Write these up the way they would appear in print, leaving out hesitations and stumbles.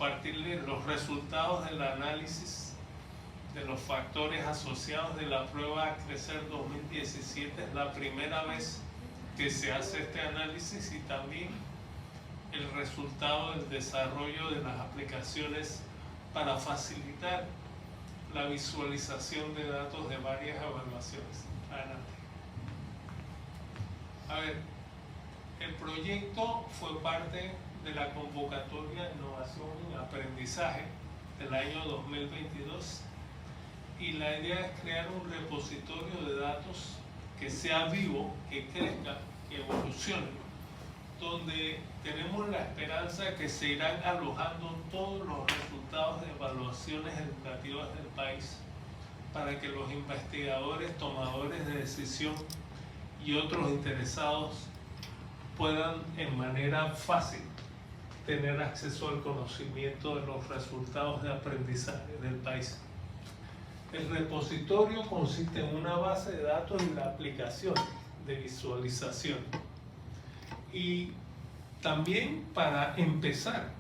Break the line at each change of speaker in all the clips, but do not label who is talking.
compartirles los resultados del análisis de los factores asociados de la prueba Crecer 2017. Es la primera vez que se hace este análisis y también el resultado del desarrollo de las aplicaciones para facilitar la visualización de datos de varias evaluaciones. Adelante. A ver, el proyecto fue parte de la convocatoria de innovación en aprendizaje del año 2022 y la idea es crear un repositorio de datos que sea vivo, que crezca, que evolucione, donde tenemos la esperanza de que se irán alojando todos los resultados de evaluaciones educativas del país para que los investigadores, tomadores de decisión y otros interesados puedan en manera fácil tener acceso al conocimiento de los resultados de aprendizaje del país. El repositorio consiste en una base de datos y la aplicación de visualización. Y también para empezar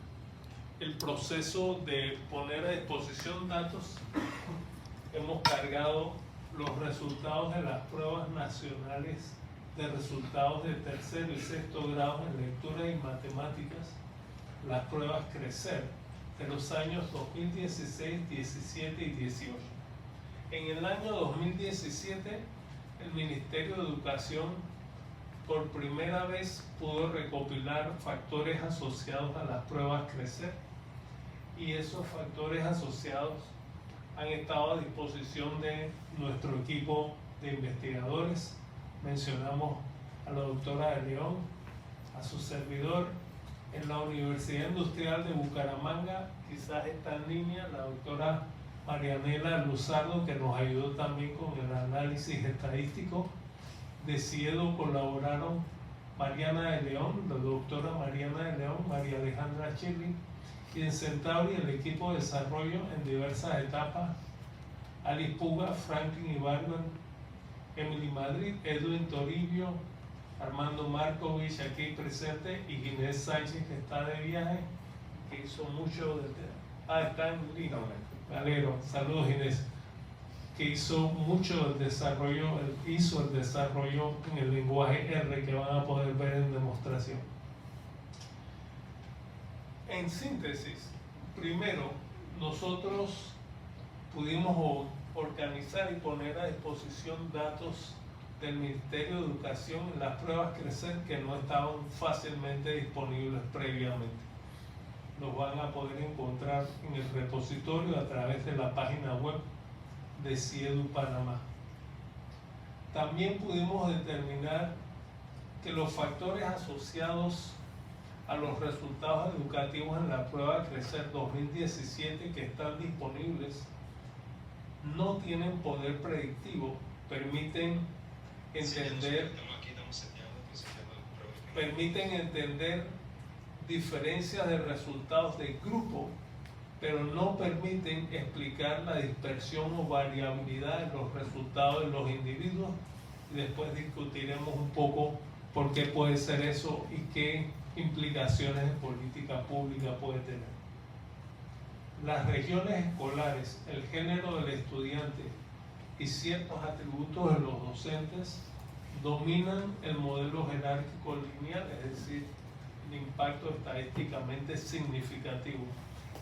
el proceso de poner a disposición datos, hemos cargado los resultados de las pruebas nacionales de resultados de tercer y sexto grado en lectura y matemáticas, las pruebas Crecer de los años 2016, 17 y 18. En el año 2017, el Ministerio de Educación por primera vez pudo recopilar factores asociados a las pruebas Crecer y esos factores asociados han estado a disposición de nuestro equipo de investigadores. Mencionamos a la doctora de León, a su servidor. En la Universidad Industrial de Bucaramanga, quizás está en línea la doctora Marianela Luzardo, que nos ayudó también con el análisis estadístico. De CIEDO colaboraron Mariana de León, la doctora Mariana de León, María Alejandra Chirri, y en Centauri el equipo de desarrollo en diversas etapas, Alice Puga, Franklin Ibargüen, Emily Madrid, Edwin Toribio, Armando Markovich aquí presente y Ginés Sánchez, que está de viaje, que hizo mucho está en línea. Me alegro. Saludos, Ginés. Que hizo mucho del desarrollo, hizo el desarrollo en el lenguaje R que van a poder ver en demostración. En síntesis, primero, nosotros pudimos organizar y poner a disposición datos del Ministerio de Educación en las pruebas Crecer que no estaban fácilmente disponibles previamente. Los van a poder encontrar en el repositorio a través de la página web de CIEDU Panamá. También pudimos determinar que los factores asociados a los resultados educativos en la prueba Crecer 2017 que están disponibles no tienen poder predictivo, permiten entender diferencias de resultados de grupo, pero no permiten explicar la dispersión o variabilidad de los resultados de los individuos, y después discutiremos un poco por qué puede ser eso y qué implicaciones de política pública puede tener. Las regiones escolares, el género del estudiante y ciertos atributos de los docentes dominan el modelo jerárquico lineal, es decir, el impacto estadísticamente significativo.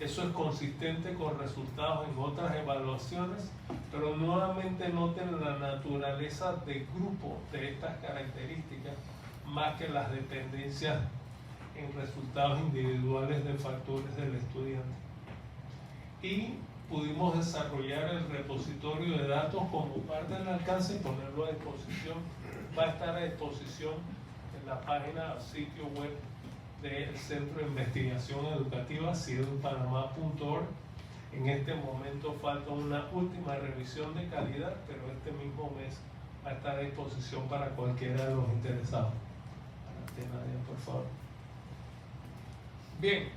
Eso es consistente con resultados en otras evaluaciones, pero nuevamente noten la naturaleza de grupo de estas características más que las dependencias en resultados individuales de factores del estudiante. Y pudimos desarrollar el repositorio de datos como parte del alcance y ponerlo a disposición. Va a estar a disposición en la página sitio web del Centro de Investigación Educativa, ciedupanamá.org. En este momento falta una última revisión de calidad, pero este mismo mes va a estar a disposición para cualquiera de los interesados. Adelante, Nadia, por favor. Bien,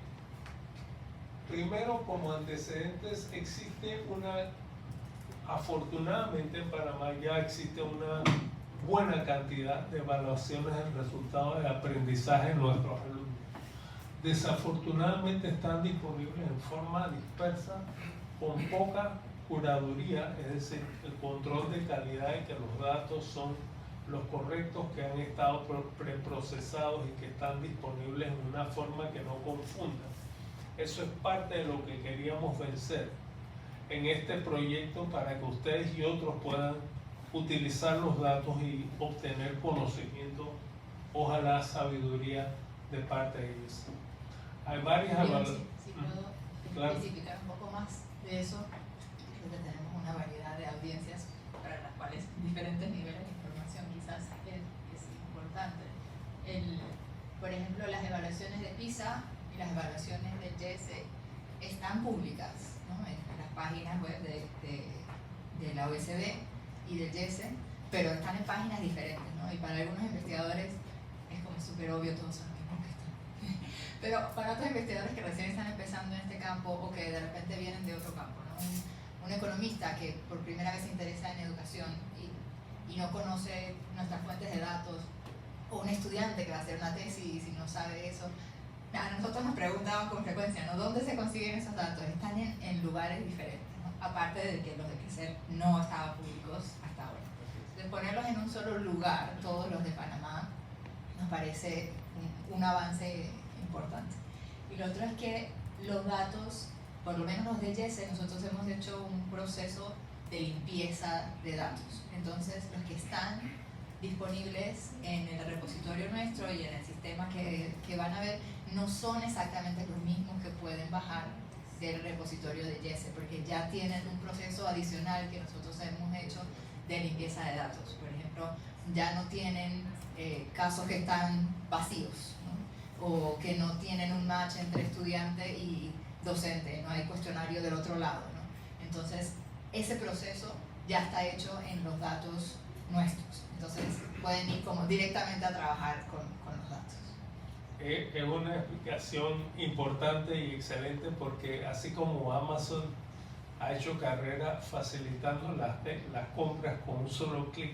primero, como antecedentes, afortunadamente en Panamá ya existe una buena cantidad de evaluaciones del resultado de aprendizaje de nuestros alumnos. desafortunadamente están disponibles en forma dispersa, con poca curaduría, es decir, el control de calidad y que los datos son los correctos, que han estado preprocesados y que están disponibles en una forma que no confunda. Eso es parte de lo que queríamos vencer en este proyecto para que ustedes y otros puedan utilizar los datos y obtener conocimiento, ojalá sabiduría de parte de ellos. Hay varias evaluaciones.
Si puedo especificar un poco más de eso, creo que tenemos una variedad de audiencias para las cuales diferentes niveles de información quizás es importante. Por ejemplo, las evaluaciones de PISA y las evaluaciones del GS están públicas, ¿no?, en las páginas web de la OECD y del GS, pero están en páginas diferentes, ¿no? Y para algunos investigadores es como súper obvio, todos son los mismos que están. Pero para otros investigadores que recién están empezando en este campo o que de repente vienen de otro campo, ¿no? Un economista que por primera vez se interesa en educación y no conoce nuestras fuentes de datos, o un estudiante que va a hacer una tesis y no sabe eso, a nosotros nos preguntaban con frecuencia, ¿no?, ¿dónde se consiguen esos datos? Están en lugares diferentes, ¿no?, aparte de que los de Crecer no estaban públicos hasta ahora. Entonces, ponerlos en un solo lugar, todos los de Panamá, nos parece un avance importante. Y lo otro es que los datos, por lo menos los de YESE, nosotros hemos hecho un proceso de limpieza de datos. Entonces, los que están disponibles en el repositorio nuestro y en el sistema que van a ver no son exactamente los mismos que pueden bajar del repositorio de YESE, porque ya tienen un proceso adicional que nosotros hemos hecho de limpieza de datos. Por ejemplo, ya no tienen casos que están vacíos, ¿no?, o que no tienen un match entre estudiante y docente, no hay cuestionario del otro lado, ¿no? Entonces, ese proceso ya está hecho en los datos nuestros. Entonces, pueden ir como directamente a trabajar con los datos.
Es una explicación importante y excelente, porque así como Amazon ha hecho carrera facilitando las compras con un solo clic,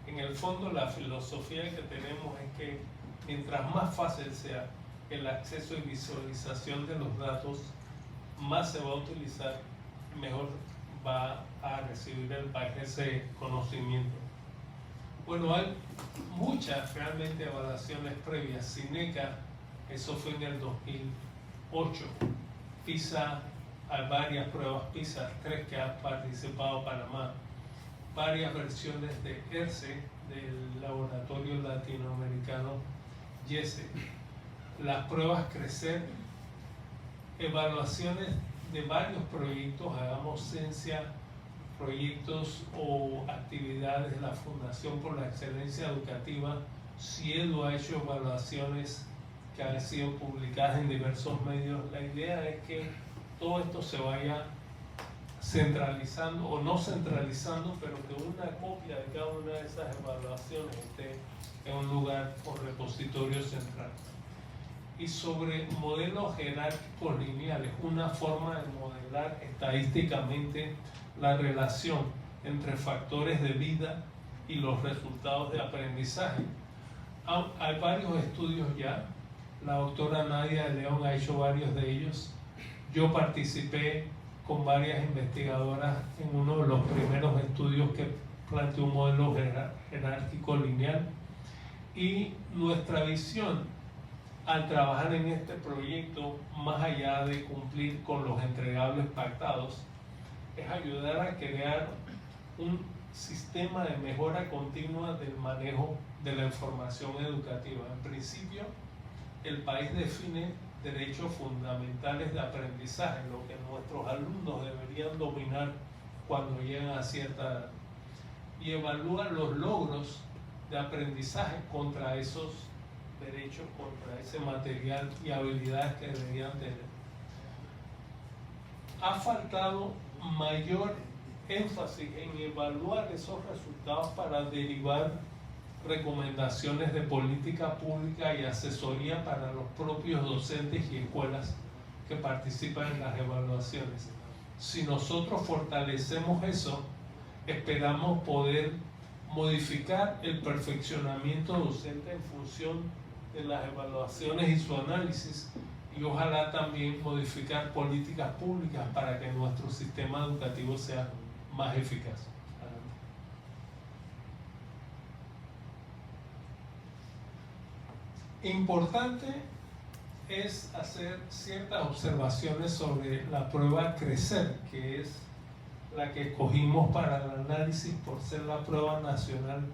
en el fondo la filosofía que tenemos es que mientras más fácil sea el acceso y visualización de los datos, más se va a utilizar, mejor va a recibir el país ese conocimiento. Bueno, hay muchas realmente evaluaciones previas. Cineca, eso fue en el 2008. PISA, hay varias pruebas PISA, 3 que ha participado Panamá. Varias versiones de ERCE, del Laboratorio Latinoamericano YESE. Las pruebas Crecer, evaluaciones de varios proyectos, Hagamos Ciencia, proyectos o actividades de la Fundación por la Excelencia Educativa. CIEDU ha hecho evaluaciones que han sido publicadas en diversos medios. La idea es que todo esto se vaya centralizando, o no centralizando, pero que una copia de cada una de esas evaluaciones esté en un lugar o repositorio central. Y sobre modelos jerárquicos lineales, una forma de modelar estadísticamente la relación entre factores de vida y los resultados de aprendizaje. Hay varios estudios ya, la doctora Nadia de León ha hecho varios de ellos. Yo participé con varias investigadoras en uno de los primeros estudios que planteó un modelo jerárquico lineal, y nuestra visión al trabajar en este proyecto, más allá de cumplir con los entregables pactados, es ayudar a crear un sistema de mejora continua del manejo de la información educativa. En principio, el país define derechos fundamentales de aprendizaje, lo que nuestros alumnos deberían dominar cuando llegan a cierta edad, y evalúa los logros de aprendizaje contra esos derechos, contra ese material y habilidades que deberían tener. Ha faltado mayor énfasis en evaluar esos resultados para derivar recomendaciones de política pública y asesoría para los propios docentes y escuelas que participan en las evaluaciones. Si nosotros fortalecemos eso, esperamos poder modificar el perfeccionamiento docente en función de las evaluaciones y su análisis, y ojalá también modificar políticas públicas para que nuestro sistema educativo sea más eficaz. Importante es hacer ciertas observaciones sobre la prueba Crecer, que es la que escogimos para el análisis por ser la prueba nacional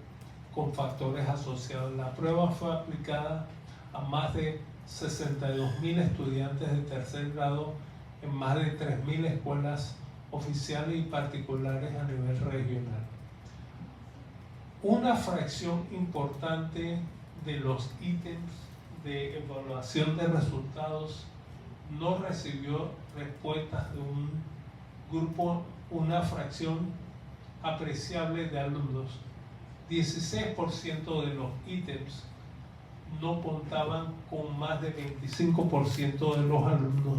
con factores asociados. La prueba fue aplicada a más de 62.000 estudiantes de tercer grado en más de 3.000 escuelas oficiales y particulares a nivel regional. Una fracción importante de los ítems de evaluación de resultados no recibió respuestas de un grupo, una fracción apreciable de alumnos. 16% de los ítems no contaban con más de 25% de los alumnos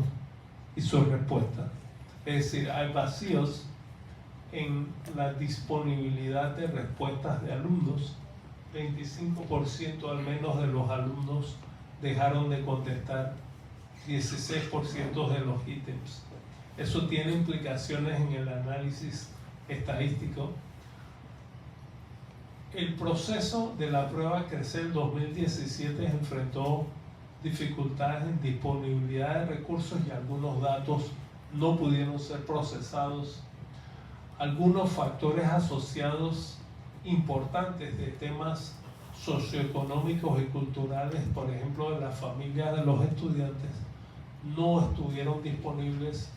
y sus respuestas. Es decir, hay vacíos en la disponibilidad de respuestas de alumnos. 25% al menos de los alumnos dejaron de contestar 16% de los ítems. Eso tiene implicaciones en el análisis estadístico. El proceso de la prueba Crecer 2017 enfrentó dificultades en disponibilidad de recursos y algunos datos no pudieron ser procesados. Algunos factores asociados importantes de temas socioeconómicos y culturales, por ejemplo, de las familias de los estudiantes, no estuvieron disponibles.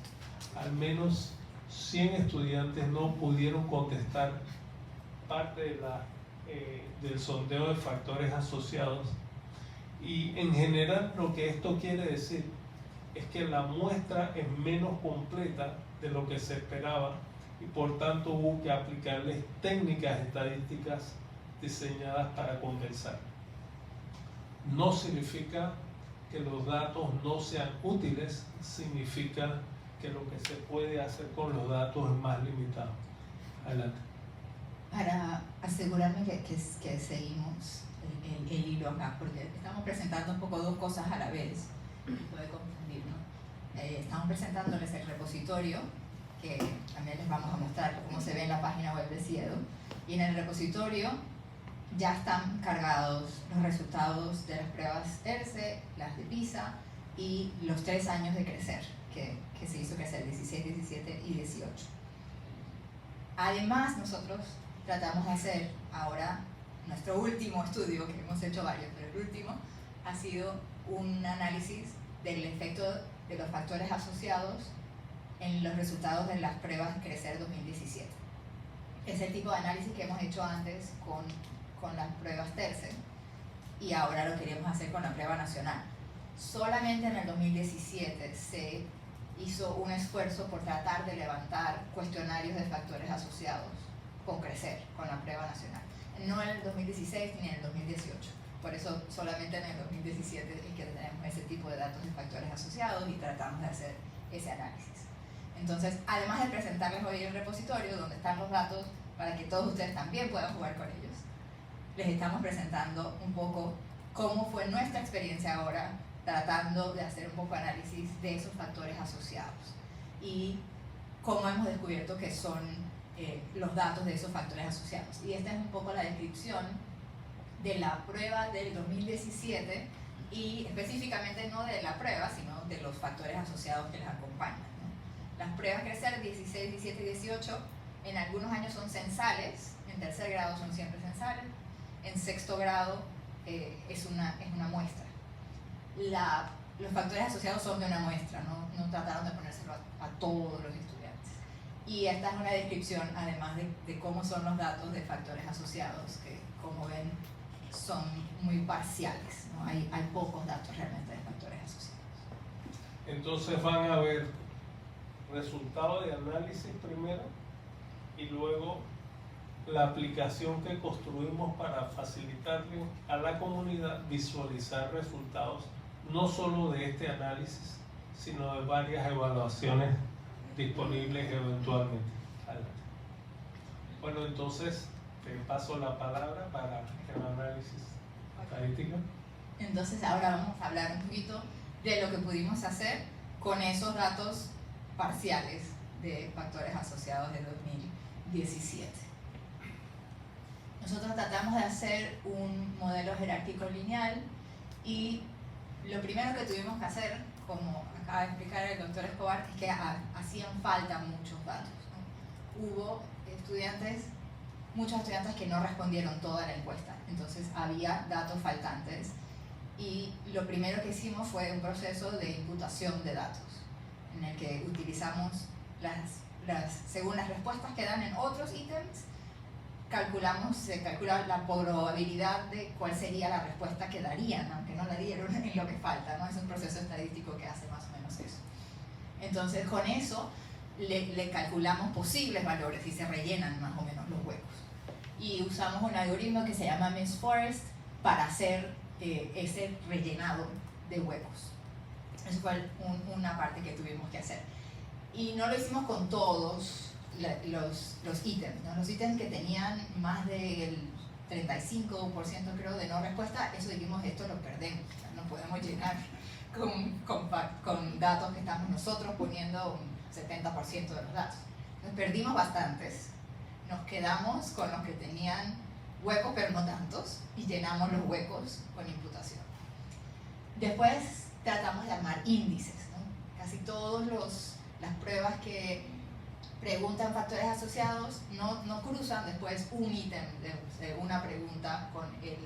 Al menos 100 estudiantes no pudieron contestar parte del sondeo de factores asociados. Y en general lo que esto quiere decir es que la muestra es menos completa de lo que se esperaba y por tanto hubo que aplicarles técnicas estadísticas diseñadas para compensar. No significa que los datos no sean útiles, significa que lo que se puede hacer con los datos es más limitado. Adelante.
Para asegurarme que seguimos el hilo acá, porque estamos presentando un poco dos cosas a la vez, puede confundir, ¿no? Estamos presentándoles el repositorio, que también les vamos a mostrar cómo se ve en la página web de CIEDO, y en el repositorio ya están cargados los resultados de las pruebas ERCE, las de PISA y los 3 años de Crecer, que se hizo Crecer 16, 17 y 18. Además, nosotros tratamos de hacer ahora nuestro último estudio, que hemos hecho varios, pero el último ha sido un análisis del efecto de los factores asociados en los resultados de las pruebas Crecer 2017. Es el tipo de análisis que hemos hecho antes con las pruebas TERCE y ahora lo queremos hacer con la prueba nacional. Solamente en el 2017 se hizo un esfuerzo por tratar de levantar cuestionarios de factores asociados con Crecer, con la prueba nacional. No en el 2016 ni en el 2018. Por eso solamente en el 2017 es que tenemos ese tipo de datos de factores asociados y tratamos de hacer ese análisis. Entonces, además de presentarles hoy el repositorio donde están los datos para que todos ustedes también puedan jugar con ellos, les estamos presentando un poco cómo fue nuestra experiencia ahora tratando de hacer un poco de análisis de esos factores asociados y cómo hemos descubierto que son los datos de esos factores asociados. Y esta es un poco la descripción de la prueba del 2017 y específicamente no de la prueba, sino de los factores asociados que les acompañan, ¿no? Las pruebas Crecer 16, 17 y 18 en algunos años son censales, en tercer grado son siempre censales, en sexto grado es una muestra. Los factores asociados son de una muestra, no trataron de ponérselo a todos los estudiantes. Y esta es una descripción, además de cómo son los datos de factores asociados, que como ven son muy parciales, ¿no? Hay pocos datos realmente de factores asociados.
Entonces van a ver resultado de análisis primero y luego la aplicación que construimos para facilitarle a la comunidad visualizar resultados no solo de este análisis, sino de varias evaluaciones disponibles eventualmente. Bueno, entonces te paso la palabra para el análisis estadístico.
Entonces ahora vamos a hablar un poquito de lo que pudimos hacer con esos datos parciales de factores asociados de 2017. Nosotros tratamos de hacer un modelo jerárquico lineal y lo primero que tuvimos que hacer, como acaba de explicar el doctor Escobar, es que hacían falta muchos datos, ¿no? Hubo muchos estudiantes que no respondieron toda la encuesta, entonces había datos faltantes y lo primero que hicimos fue un proceso de imputación de datos en el que utilizamos según las respuestas que dan en otros ítems, se calcula la probabilidad de cuál sería la respuesta que darían, aunque no la dieron, en lo que falta, ¿no? Es un proceso estadístico que hace más o menos eso. Entonces, con eso le calculamos posibles valores y se rellenan más o menos los huecos. Y usamos un algoritmo que se llama Miss Forest para hacer ese rellenado de huecos. Eso fue una parte que tuvimos que hacer. Y no lo hicimos con todos los ítems, ¿no? Los ítems que tenían más del 35% creo de no respuesta, eso dijimos, esto lo perdemos, no podemos llenar con datos que estamos nosotros poniendo un 70% de los datos. Entonces perdimos bastantes, nos quedamos con los que tenían huecos pero no tantos y llenamos los huecos con imputación. Después tratamos de armar índices, ¿no? Casi todas las pruebas que preguntan factores asociados no cruzan después un ítem de una pregunta con el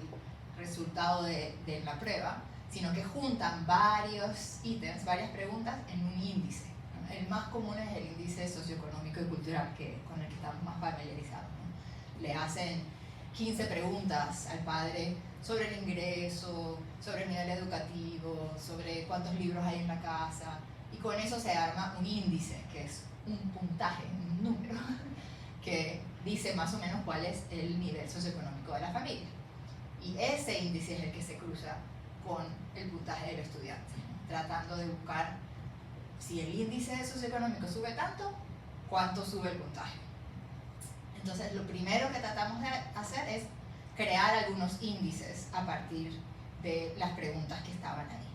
resultado de la prueba, sino que juntan varios ítems, varias preguntas en un índice, ¿no? El más común es el índice socioeconómico y cultural, con el que estamos más familiarizados, ¿no? Le hacen 15 preguntas al padre sobre el ingreso, sobre el nivel educativo, sobre cuántos libros hay en la casa, y con eso se arma un índice, que es un puntaje, un número, que dice más o menos cuál es el nivel socioeconómico de la familia. Y ese índice es el que se cruza con el puntaje del estudiante, ¿no? Tratando de buscar si el índice socioeconómico sube tanto, cuánto sube el puntaje. Entonces, lo primero que tratamos de hacer es crear algunos índices a partir de las preguntas que estaban ahí.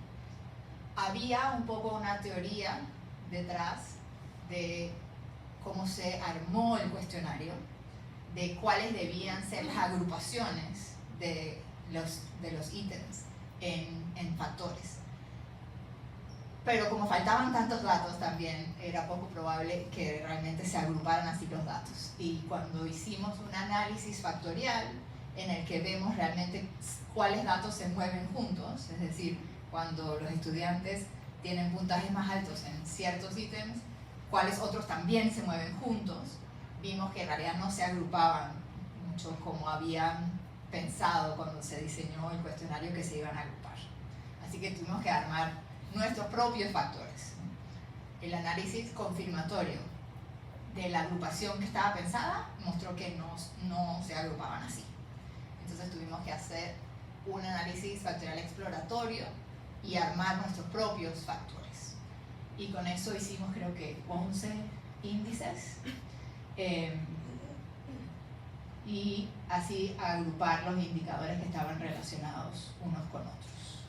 Había un poco una teoría detrás de cómo se armó el cuestionario, de cuáles debían ser las agrupaciones de los ítems en factores. Pero como faltaban tantos datos también era poco probable que realmente se agruparan así los datos. Y cuando hicimos un análisis factorial en el que vemos realmente cuáles datos se mueven juntos, es decir, cuando los estudiantes tienen puntajes más altos en ciertos ítems, cuáles otros también se mueven juntos, vimos que en realidad no se agrupaban mucho como habían pensado cuando se diseñó el cuestionario que se iban a agrupar. Así que tuvimos que armar nuestros propios factores. El análisis confirmatorio de la agrupación que estaba pensada mostró que no se agrupaban así. Entonces tuvimos que hacer un análisis factorial exploratorio y armar nuestros propios factores. Y con eso hicimos creo que 11 índices y así agrupar los indicadores que estaban relacionados unos con otros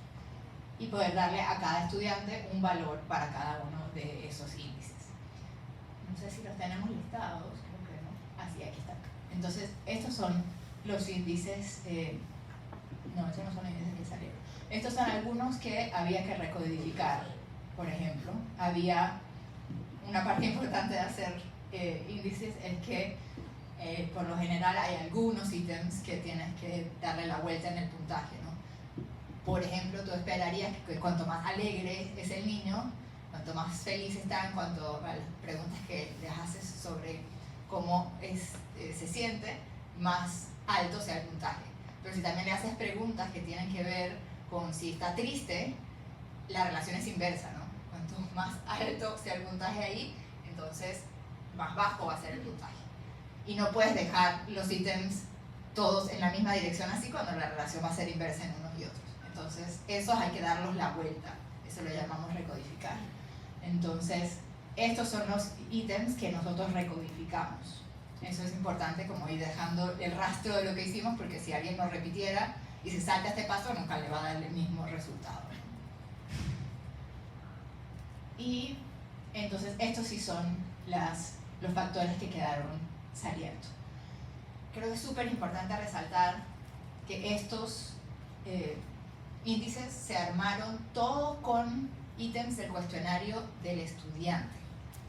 y poder darle a cada estudiante un valor para cada uno de esos índices. No sé si los tenemos listados, creo que no. Así, aquí están. Entonces, estos son los índices, no, estos no son los índices que salieron. Estos son algunos que había que recodificar. Por ejemplo, había una parte importante de hacer índices es que por lo general hay algunos ítems que tienes que darle la vuelta en el puntaje, ¿no? Por ejemplo, tú esperarías que cuanto más alegre es el niño, cuanto más feliz está en cuanto a las preguntas que les haces sobre cómo se siente, más alto sea el puntaje. Pero si también le haces preguntas que tienen que ver con si está triste, la relación es inversa, ¿no? Cuanto más alto sea el puntaje ahí, entonces más bajo va a ser el puntaje. Y no puedes dejar los ítems todos en la misma dirección así cuando la relación va a ser inversa en unos y otros. Entonces, esos hay que darlos la vuelta. Eso lo llamamos recodificar. Entonces, estos son los ítems que nosotros recodificamos. Eso es importante, como ir dejando el rastro de lo que hicimos, porque si alguien lo repitiera y se salta este paso, nunca le va a dar el mismo resultado. Y entonces estos sí son los factores que quedaron saliendo. Creo que es súper importante resaltar que estos índices se armaron todos con ítems del cuestionario del estudiante.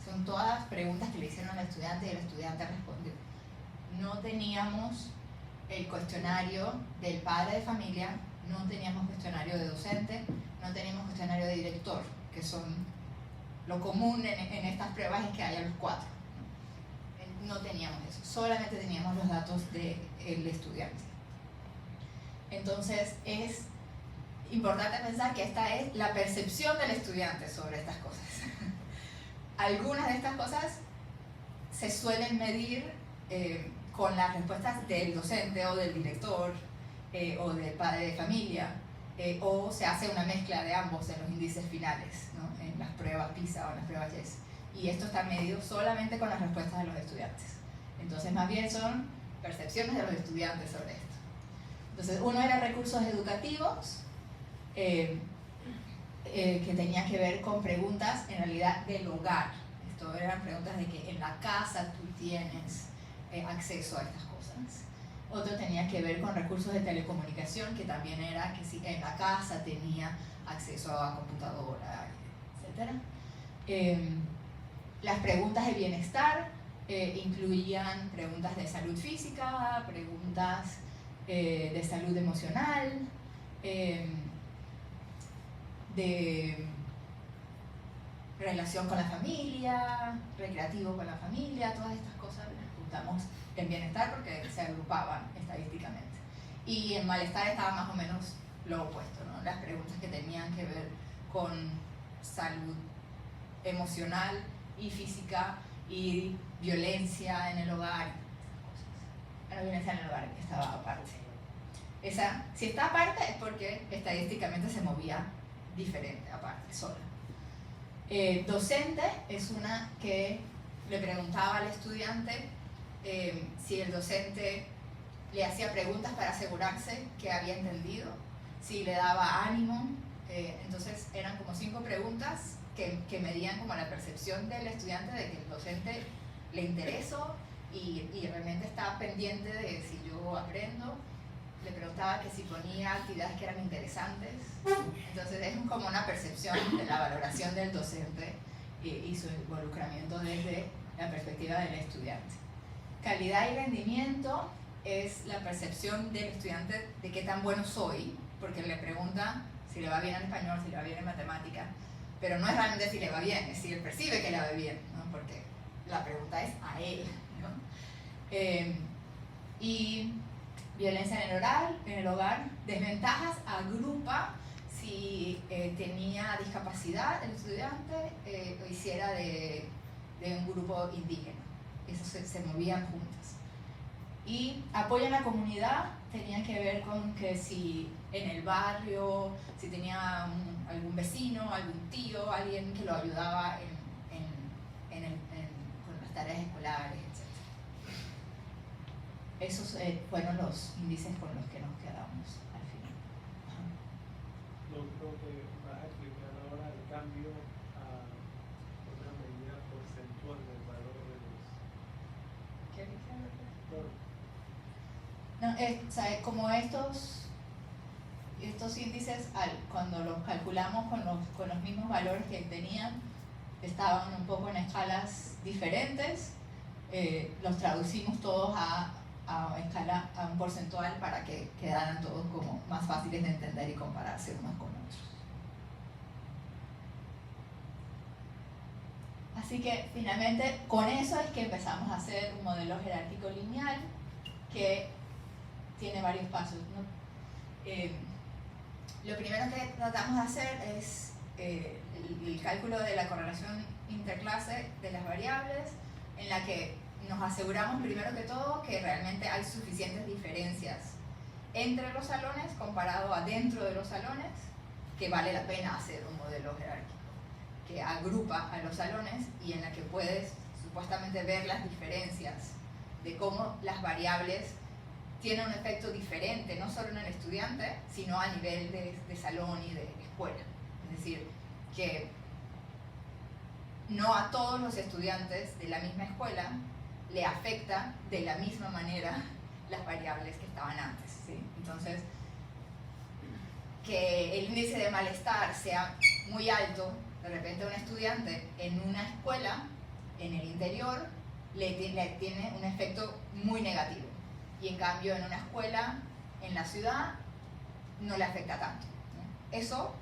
Son todas preguntas que le hicieron al estudiante y el estudiante respondió. No teníamos el cuestionario del padre de familia, no teníamos cuestionario de docente, no teníamos cuestionario de director, que son lo común en estas pruebas es que haya los 4. No teníamos eso, solamente teníamos los datos del estudiante. Entonces es importante pensar que esta es la percepción del estudiante sobre estas cosas. Algunas de estas cosas se suelen medir con las respuestas del docente o del director o del padre de familia, o se hace una mezcla de ambos en los índices finales, ¿no? En las pruebas PISA o en las pruebas YES. Y esto está medido solamente con las respuestas de los estudiantes. Entonces, más bien son percepciones de los estudiantes sobre esto. Entonces, uno era recursos educativos, que tenía que ver con preguntas en realidad del hogar. Esto eran preguntas de que en la casa tú tienes acceso a estas cosas. Otro tenía que ver con recursos de telecomunicación, que también era que si en la casa tenía acceso a computadora, etc. Las preguntas de bienestar incluían preguntas de salud física, preguntas de salud emocional, de relación con la familia, recreativo con la familia, todas estas cosas las juntamos en bienestar porque se agrupaban estadísticamente. Y en malestar estaba más o menos lo opuesto, ¿no? Las preguntas que tenían que ver con salud emocional y física y violencia en el hogar. La violencia en el hogar estaba aparte. Esa, si está aparte es porque estadísticamente se movía diferente, aparte, sola. Docente es una que le preguntaba al estudiante si el docente le hacía preguntas para asegurarse que había entendido, si le daba ánimo. Entonces eran como 5 preguntas que medían como la percepción del estudiante de que el docente le interesó y realmente estaba pendiente de si yo aprendo. Le preguntaba que si ponía actividades que eran interesantes. Entonces es como una percepción de la valoración del docente y su involucramiento desde la perspectiva del estudiante. Calidad y rendimiento es la percepción del estudiante de qué tan bueno soy, porque le pregunta si le va bien en español, si le va bien en matemática, pero no es realmente si le va bien, es si él percibe que le va bien, ¿no? Porque la pregunta es a él, ¿no? Y violencia en el hogar, desventajas, agrupa si tenía discapacidad el estudiante o hiciera de un grupo indígena. Eso se movían juntas. Y apoyo en la comunidad tenía que ver con que si en el barrio, si tenía algún vecino, algún tío, alguien que lo ayudaba con las tareas escolares, etc. Esos fueron los índices con los que nos quedamos al final.
No creo que vas a explicar ahora el cambio a una medida porcentual del valor de los...
¿Qué no, o sea, como estos índices, cuando los calculamos con los mismos valores que tenían, estaban un poco en escalas diferentes, los traducimos todos a un porcentual para que quedaran todos como más fáciles de entender y compararse unos con otros. Así que finalmente con eso es que empezamos a hacer un modelo jerárquico lineal que tiene varios pasos, ¿no? Lo primero que tratamos de hacer es el cálculo de la correlación interclase de las variables, en la que nos aseguramos primero que todo que realmente hay suficientes diferencias entre los salones comparado a dentro de los salones, que vale la pena hacer un modelo jerárquico que agrupa a los salones y en la que puedes supuestamente ver las diferencias de cómo las variables tienen un efecto diferente, no solo en el estudiante, sino a nivel de salón y de escuela. Es decir, que no a todos los estudiantes de la misma escuela le afecta de la misma manera las variables que estaban antes, ¿sí? Entonces, que el índice de malestar sea muy alto, de repente un estudiante en una escuela, en el interior, le tiene un efecto muy negativo. Y en cambio en una escuela, en la ciudad, no le afecta tanto, ¿no? Eso,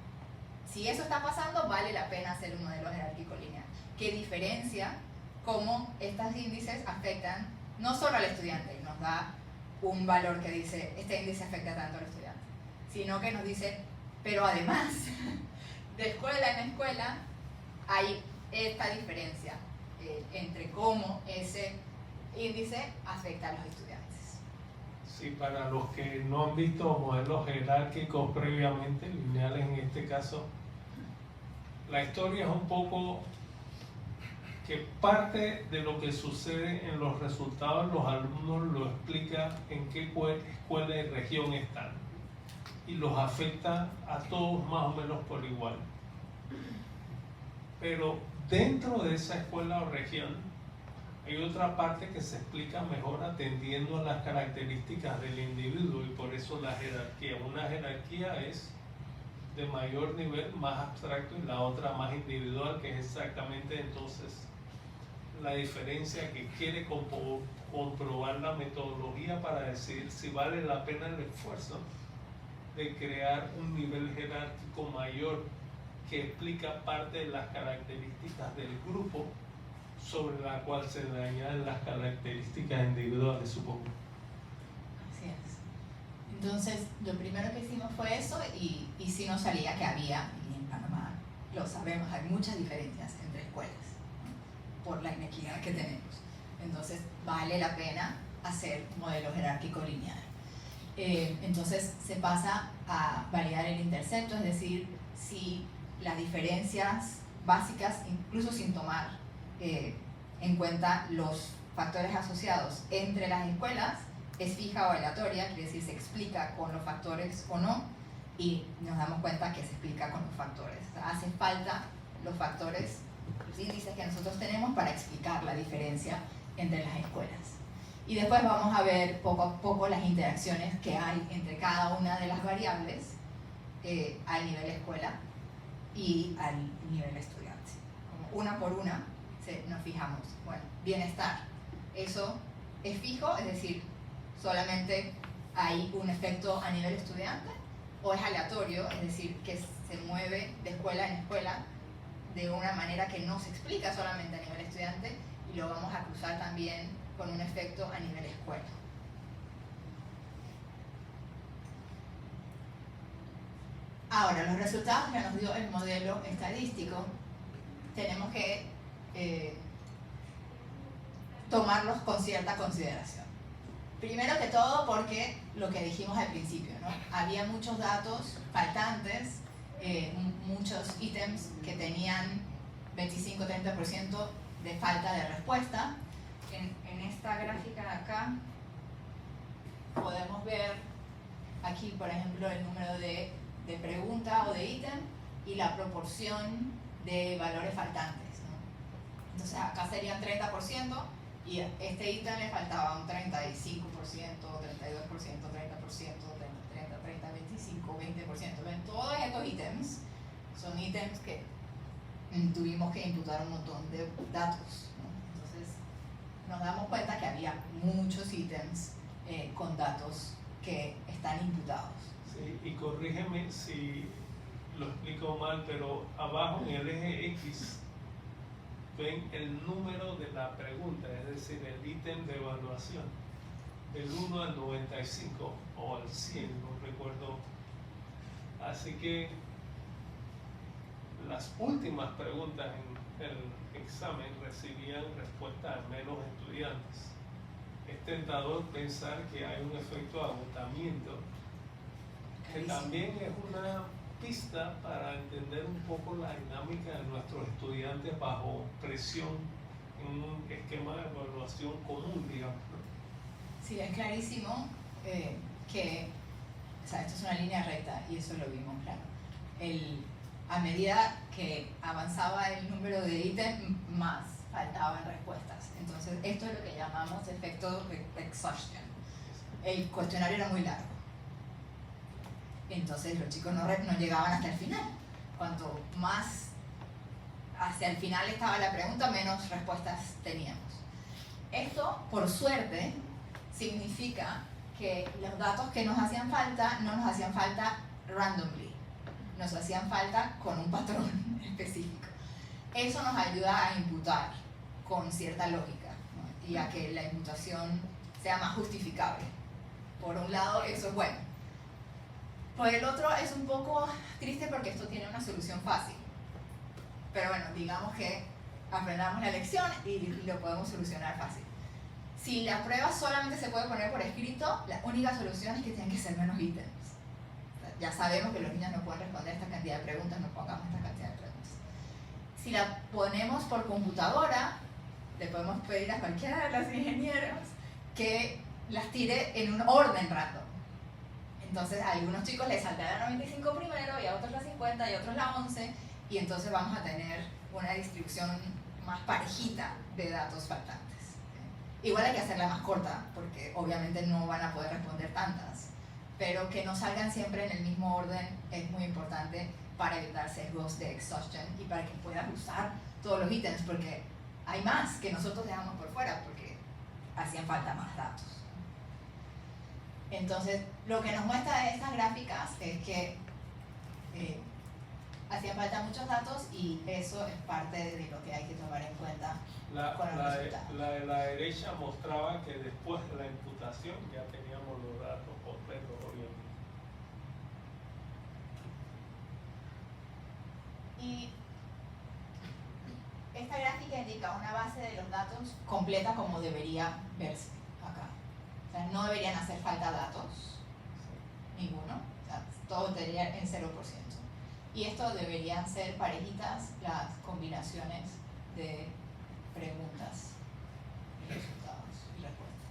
si eso está pasando, vale la pena hacer un modelo jerárquico lineal, que diferencia cómo estos índices afectan no solo al estudiante, y nos da un valor que dice, este índice afecta tanto al estudiante, sino que nos dice, pero además, de escuela en escuela, hay esta diferencia entre cómo ese índice afecta a los estudiantes.
Sí, para los que no han visto modelos jerárquicos previamente, lineales en este caso, la historia es un poco que parte de lo que sucede en los resultados los alumnos lo explica en qué escuela y región están y los afecta a todos más o menos por igual. Pero dentro de esa escuela o región hay otra parte que se explica mejor atendiendo a las características del individuo y por eso la jerarquía. Una jerarquía es de mayor nivel, más abstracto, y la otra más individual, que es exactamente entonces la diferencia que quiere comprobar la metodología para decidir si vale la pena el esfuerzo de crear un nivel jerárquico mayor que explica parte de las características del grupo sobre la cual se le añaden las características individuales, supongo.
Así es. Entonces, lo primero que hicimos fue eso y sí nos salía que había, y en Panamá lo sabemos, hay muchas diferencias entre escuelas, ¿no? Por la inequidad que tenemos. Entonces, vale la pena hacer un modelo jerárquico lineal. Entonces, se pasa a validar el intercepto, es decir, si las diferencias básicas, incluso sin tomar en cuenta los factores asociados entre las escuelas, es fija o aleatoria, quiere decir se explica con los factores o no, y nos damos cuenta que se explica con los factores. O sea, hace falta los factores, los índices que nosotros tenemos para explicar la diferencia entre las escuelas. Y después vamos a ver poco a poco las interacciones que hay entre cada una de las variables al nivel escuela y al nivel estudiante. Como una por una nos fijamos. Bueno, bienestar. Eso es fijo, es decir, solamente hay un efecto a nivel estudiante, o es aleatorio, es decir, que se mueve de escuela en escuela de una manera que no se explica solamente a nivel estudiante, y lo vamos a cruzar también con un efecto a nivel escuela. Ahora, los resultados que nos dio el modelo estadístico, tenemos que tomarlos con cierta consideración. Primero que todo porque lo que dijimos al principio, ¿no? Había muchos datos faltantes, muchos ítems que tenían 25-30% de falta de respuesta. En esta gráfica de acá podemos ver aquí, por ejemplo, el número de pregunta o de ítem y la proporción de valores faltantes, ¿no? Entonces acá serían 30% y a este ítem le faltaba un 35%, 32%, 30%, 30, 25, 20%. ¿Ven? Todos estos ítems son ítems que tuvimos que imputar un montón de datos, ¿no? Entonces nos damos cuenta que había muchos ítems con datos que están imputados.
Sí, y corrígeme si lo explico mal, pero abajo en el eje X ven el número de la pregunta, es decir, el ítem de evaluación, del 1 al 95 o al 100, no recuerdo. Así que las últimas preguntas en el examen recibían respuesta de menos estudiantes. Es tentador pensar que hay un efecto de agotamiento, que también es una pista para entender un poco la dinámica de nuestros estudiantes bajo presión en un esquema de evaluación común, digamos, ¿no?
Sí, es clarísimo que, o sea, esto es una línea recta y eso lo vimos, claro. A medida que avanzaba el número de ítems, más faltaban respuestas. Entonces, esto es lo que llamamos efecto exhaustion. El cuestionario era muy largo. Entonces, los chicos no llegaban hasta el final. Cuanto más hacia el final estaba la pregunta, menos respuestas teníamos. Esto, por suerte, significa que los datos que nos hacían falta no nos hacían falta randomly, nos hacían falta con un patrón específico. Eso nos ayuda a imputar con cierta lógica, ¿no? Y a que la imputación sea más justificable. Por un lado, eso es bueno. Por el otro, es un poco triste porque esto tiene una solución fácil. Pero bueno, digamos que aprendamos la lección y lo podemos solucionar fácil. Si la prueba solamente se puede poner por escrito, la única solución es que tienen que ser menos ítems. Ya sabemos que los niños no pueden responder esta cantidad de preguntas, no pongamos esta cantidad de preguntas. Si la ponemos por computadora, le podemos pedir a cualquiera de los ingenieros que las tire en un orden random. Entonces a algunos chicos les saldrá la 95 primero y a otros la 50 y a otros la 11, y entonces vamos a tener una distribución más parejita de datos faltantes. Igual hay que hacerla más corta, porque obviamente no van a poder responder tantas, pero que no salgan siempre en el mismo orden es muy importante para evitar sesgos de exhaustion y para que puedan usar todos los ítems, porque hay más que nosotros dejamos por fuera, porque hacían falta más datos. Entonces, lo que nos muestra estas gráficas es que hacían falta muchos datos, y eso es parte de lo que hay que tomar en cuenta con los resultados.
La de la derecha mostraba que después de la imputación ya teníamos los datos completos, obviamente.
Y esta gráfica indica una base de los datos completa como debería verse acá. O sea, no deberían hacer falta datos, ninguno. O sea, todo estaría en 0%. Y esto deberían ser parejitas las combinaciones de preguntas, resultados y respuestas.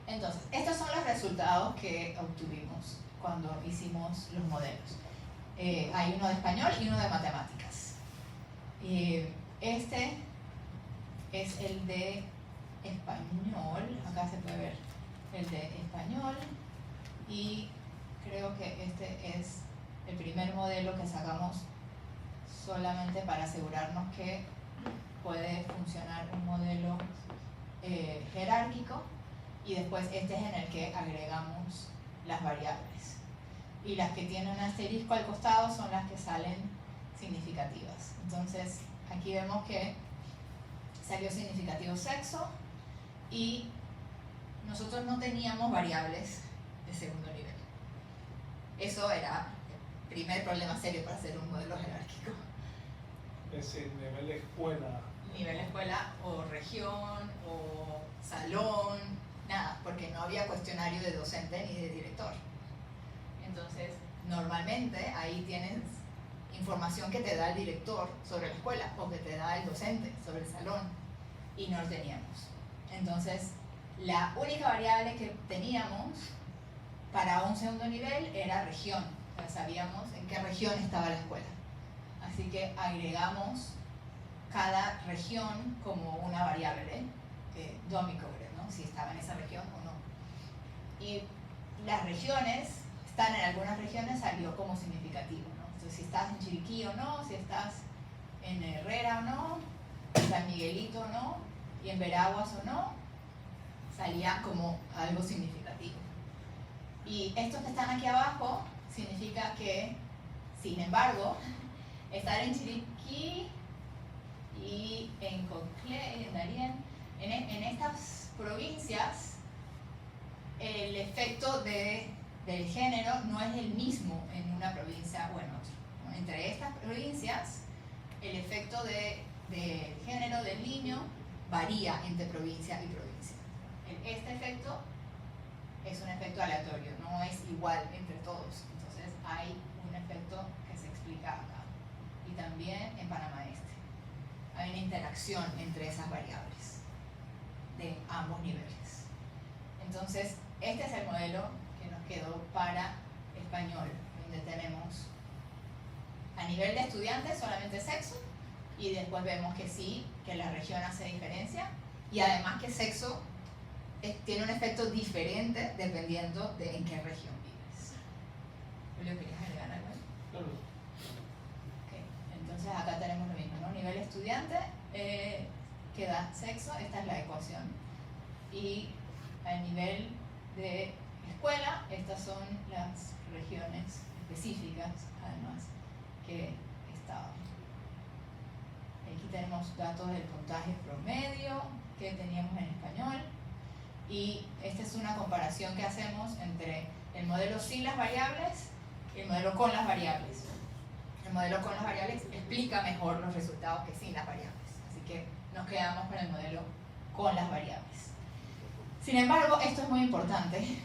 Entonces, estos son los resultados que obtuvimos cuando hicimos los modelos. Hay uno de español y uno de matemáticas. Este es el de español, acá se puede ver el de español, y creo que este es el primer modelo que sacamos solamente para asegurarnos que puede funcionar un modelo jerárquico, y después este es en el que agregamos las variables. Y las que tienen un asterisco al costado son las que salen significativas. Entonces, aquí vemos que salió significativo sexo, y nosotros no teníamos variables de segundo nivel. Eso era el primer problema serio para hacer un modelo jerárquico.
Es el nivel escuela.
Nivel escuela o región o salón, nada, porque no había cuestionario de docente ni de director. Entonces, normalmente ahí tienes información que te da el director sobre la escuela o que te da el docente sobre el salón, y no lo teníamos. Entonces, la única variable que teníamos para un segundo nivel era región. O sea, sabíamos en qué región estaba la escuela. Así que agregamos cada región como una variable, Domicode, ¿no? Si estaba en esa región o no. Y las regiones, están en algunas regiones, salió como significativo, ¿no? Entonces, si estás en Chiriquí o no, si estás en Herrera o no, en San Miguelito o no, y en Veraguas o no, salía como algo significativo. Y estos que están aquí abajo significa que, sin embargo, estar en Chiriquí y en Coclé y en Darién, en estas provincias, el efecto del género no es el mismo en una provincia o en otra, ¿no? Entre estas provincias, el efecto del género del niño varía entre provincia y provincia. Este efecto es un efecto aleatorio, no es igual entre todos. Entonces hay un efecto que se explica acá. Y también en Panamá Este. Hay una interacción entre esas variables de ambos niveles. Entonces, este es el modelo que nos quedó para español, donde tenemos A nivel de estudiantes solamente sexo, y después vemos que sí, que la región hace diferencia, y además que sexo tiene un efecto diferente dependiendo de en qué región vives. Julio, ¿querías agregar algo ahí?
No, no.
Okay. Entonces acá tenemos lo mismo, ¿no? Nivel estudiante, que da sexo, esta es la ecuación. Y a nivel de escuela, estas son las regiones específicas, además, que estaban. Aquí tenemos datos del puntaje promedio que teníamos en español. Y esta es una comparación que hacemos entre el modelo sin las variables y el modelo con las variables. El modelo con las variables explica mejor los resultados que sin las variables. Así que nos quedamos con el modelo con las variables. Sin embargo, esto es muy importante.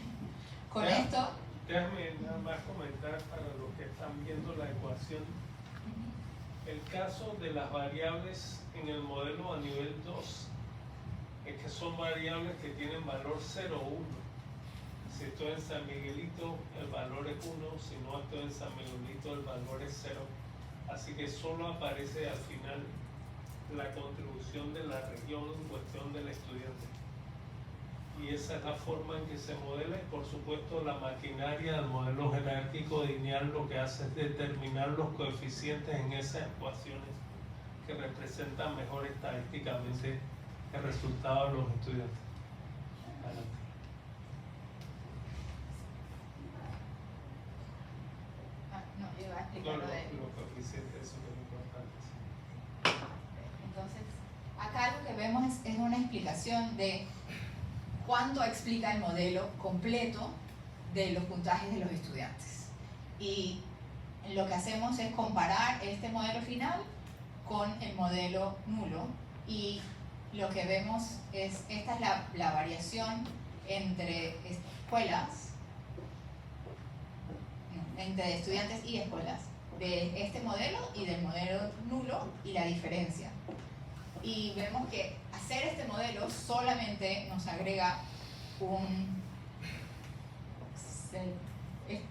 Con esto...
Déjame nada más comentar para los que están viendo la ecuación. El caso de las variables en el modelo a nivel 2 es que son variables que tienen valor 0 o 1. Si estoy en San Miguelito, el valor es 1, si no estoy en San Miguelito, el valor es 0. Así que solo aparece al final la contribución de la región en cuestión del estudiante. Y esa es la forma en que se modela, y por supuesto la maquinaria del modelo jerárquico lineal lo que hace es determinar los coeficientes en esas ecuaciones que representan mejor estadísticamente el resultado de los estudiantes. Adelante.
No, yo iba a explicar lo de...
Los coeficientes son muy importantes.
Entonces, acá lo que vemos es una explicación de cuánto explica el modelo completo de los puntajes de los estudiantes. Y lo que hacemos es comparar este modelo final con el modelo nulo, y lo que vemos es, esta es la variación entre escuelas, entre estudiantes y escuelas, de este modelo y del modelo nulo, y la diferencia. Y vemos que hacer este modelo solamente nos agrega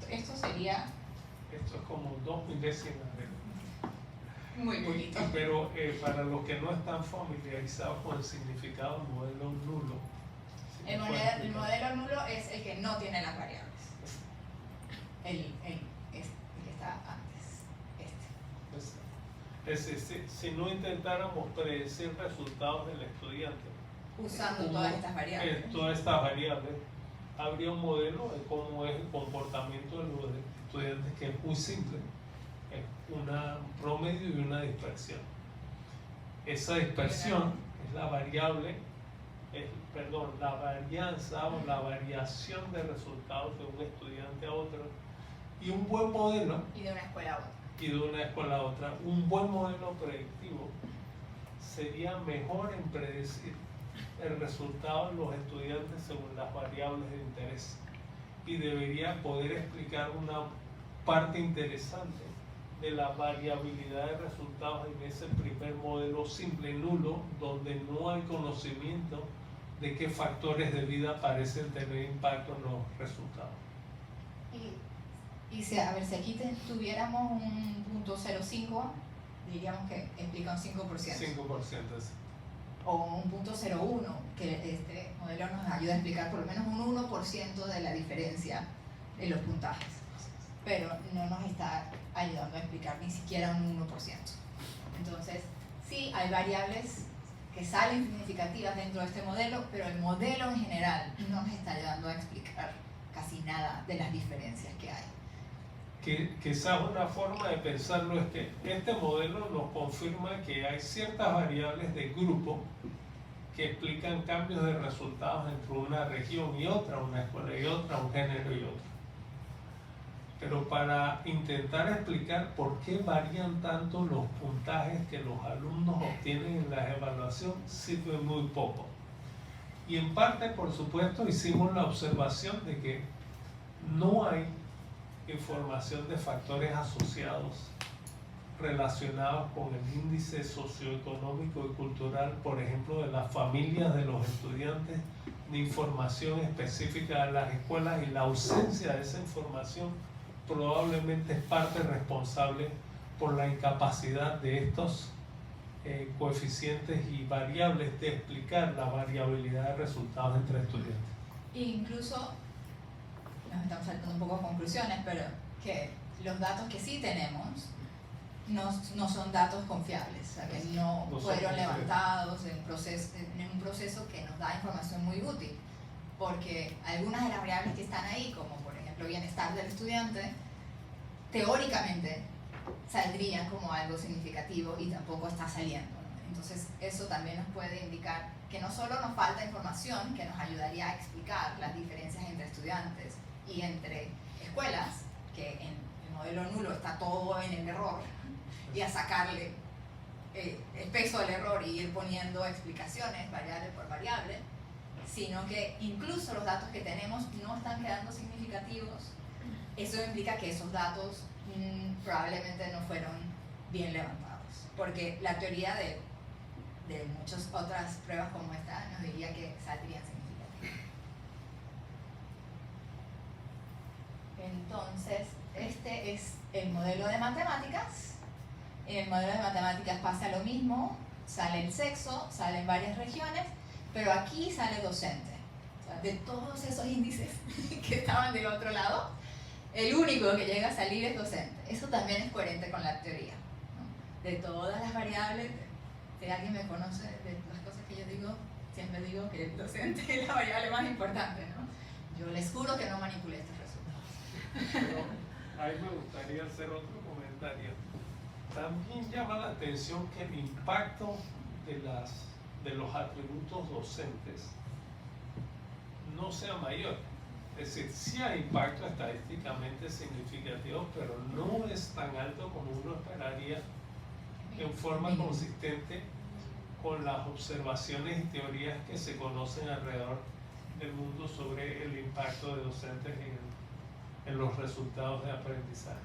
esto sería...
Esto es como 2 milésimas de...
Muy bonito.
Pero para los que no están familiarizados con el significado del modelo nulo,
el modelo nulo es el que no tiene las variables. El que está antes.
Es decir, si no intentáramos predecir resultados del estudiante
usando todas estas variables,
habría un modelo de cómo es el comportamiento de los estudiantes que es muy simple. Un promedio y una dispersión. Esa dispersión es la variable, la varianza o la variación de resultados de un estudiante a otro. Y un buen modelo,
y de una escuela a otra.
Y de una escuela a otra, un buen modelo predictivo sería mejor en predecir el resultado de los estudiantes según las variables de interés, y debería poder explicar una parte interesante de la variabilidad de resultados en ese primer modelo simple nulo, donde no hay conocimiento de qué factores de vida parecen tener impacto en los resultados.
Y si aquí tuviéramos un punto 0,5, diríamos que explica un 5%.
5%. Sí.
O un punto 0,1, que este modelo nos ayuda a explicar por lo menos un 1% de la diferencia en los puntajes. Pero no nos está ayudando a explicar ni siquiera un 1%. Entonces, sí, hay variables que salen significativas dentro de este modelo, pero el modelo en general no nos está ayudando a explicar casi nada de las diferencias que hay.
Que quizás una forma de pensarlo es que este modelo nos confirma que hay ciertas variables de grupo que explican cambios de resultados entre una región y otra, una escuela y otra, un género y otro. Pero para intentar explicar por qué varían tanto los puntajes que los alumnos obtienen en la evaluación, sirve muy poco. Y en parte, por supuesto, hicimos la observación de que no hay información de factores asociados relacionados con el índice socioeconómico y cultural, por ejemplo, de las familias de los estudiantes, de información específica de las escuelas, y la ausencia de esa información probablemente es parte responsable por la incapacidad de estos coeficientes y variables de explicar la variabilidad de resultados entre estudiantes.
Incluso, nos estamos saltando un poco a conclusiones, pero que los datos que sí tenemos no son datos confiables, o sea, que no fueron levantados en un proceso que nos da información muy útil, porque algunas de las variables que están ahí, como por ejemplo bienestar del estudiante, teóricamente saldrían como algo significativo y tampoco está saliendo, ¿no? Entonces eso también nos puede indicar que no solo nos falta información que nos ayudaría a explicar las diferencias entre estudiantes y entre escuelas, que en el modelo nulo está todo en el error, y a sacarle el peso del error y ir poniendo explicaciones variable por variable, sino que incluso los datos que tenemos no están quedando significativos. Eso implica que esos datos probablemente no fueron bien levantados, porque la teoría de muchas otras pruebas como esta nos diría que saldrían significativos. Entonces, este es el modelo de matemáticas. En el modelo de matemáticas pasa lo mismo, sale el sexo, salen varias regiones, pero aquí sale docente. O sea, de todos esos índices que estaban del otro lado, el único que llega a salir es docente. Eso también es coherente con la teoría, ¿no? De todas las variables, si alguien me conoce de las cosas que yo digo, siempre digo que el docente es la variable más importante, ¿no? Yo les juro que no manipulé estos resultados.
Pero ahí me gustaría hacer otro comentario. También llama la atención que el impacto de los atributos docentes no sea mayor. Es decir, sí hay impacto estadísticamente significativo, pero no es tan alto como uno esperaría en forma consistente con las observaciones y teorías que se conocen alrededor del mundo sobre el impacto de docentes en los resultados de aprendizaje.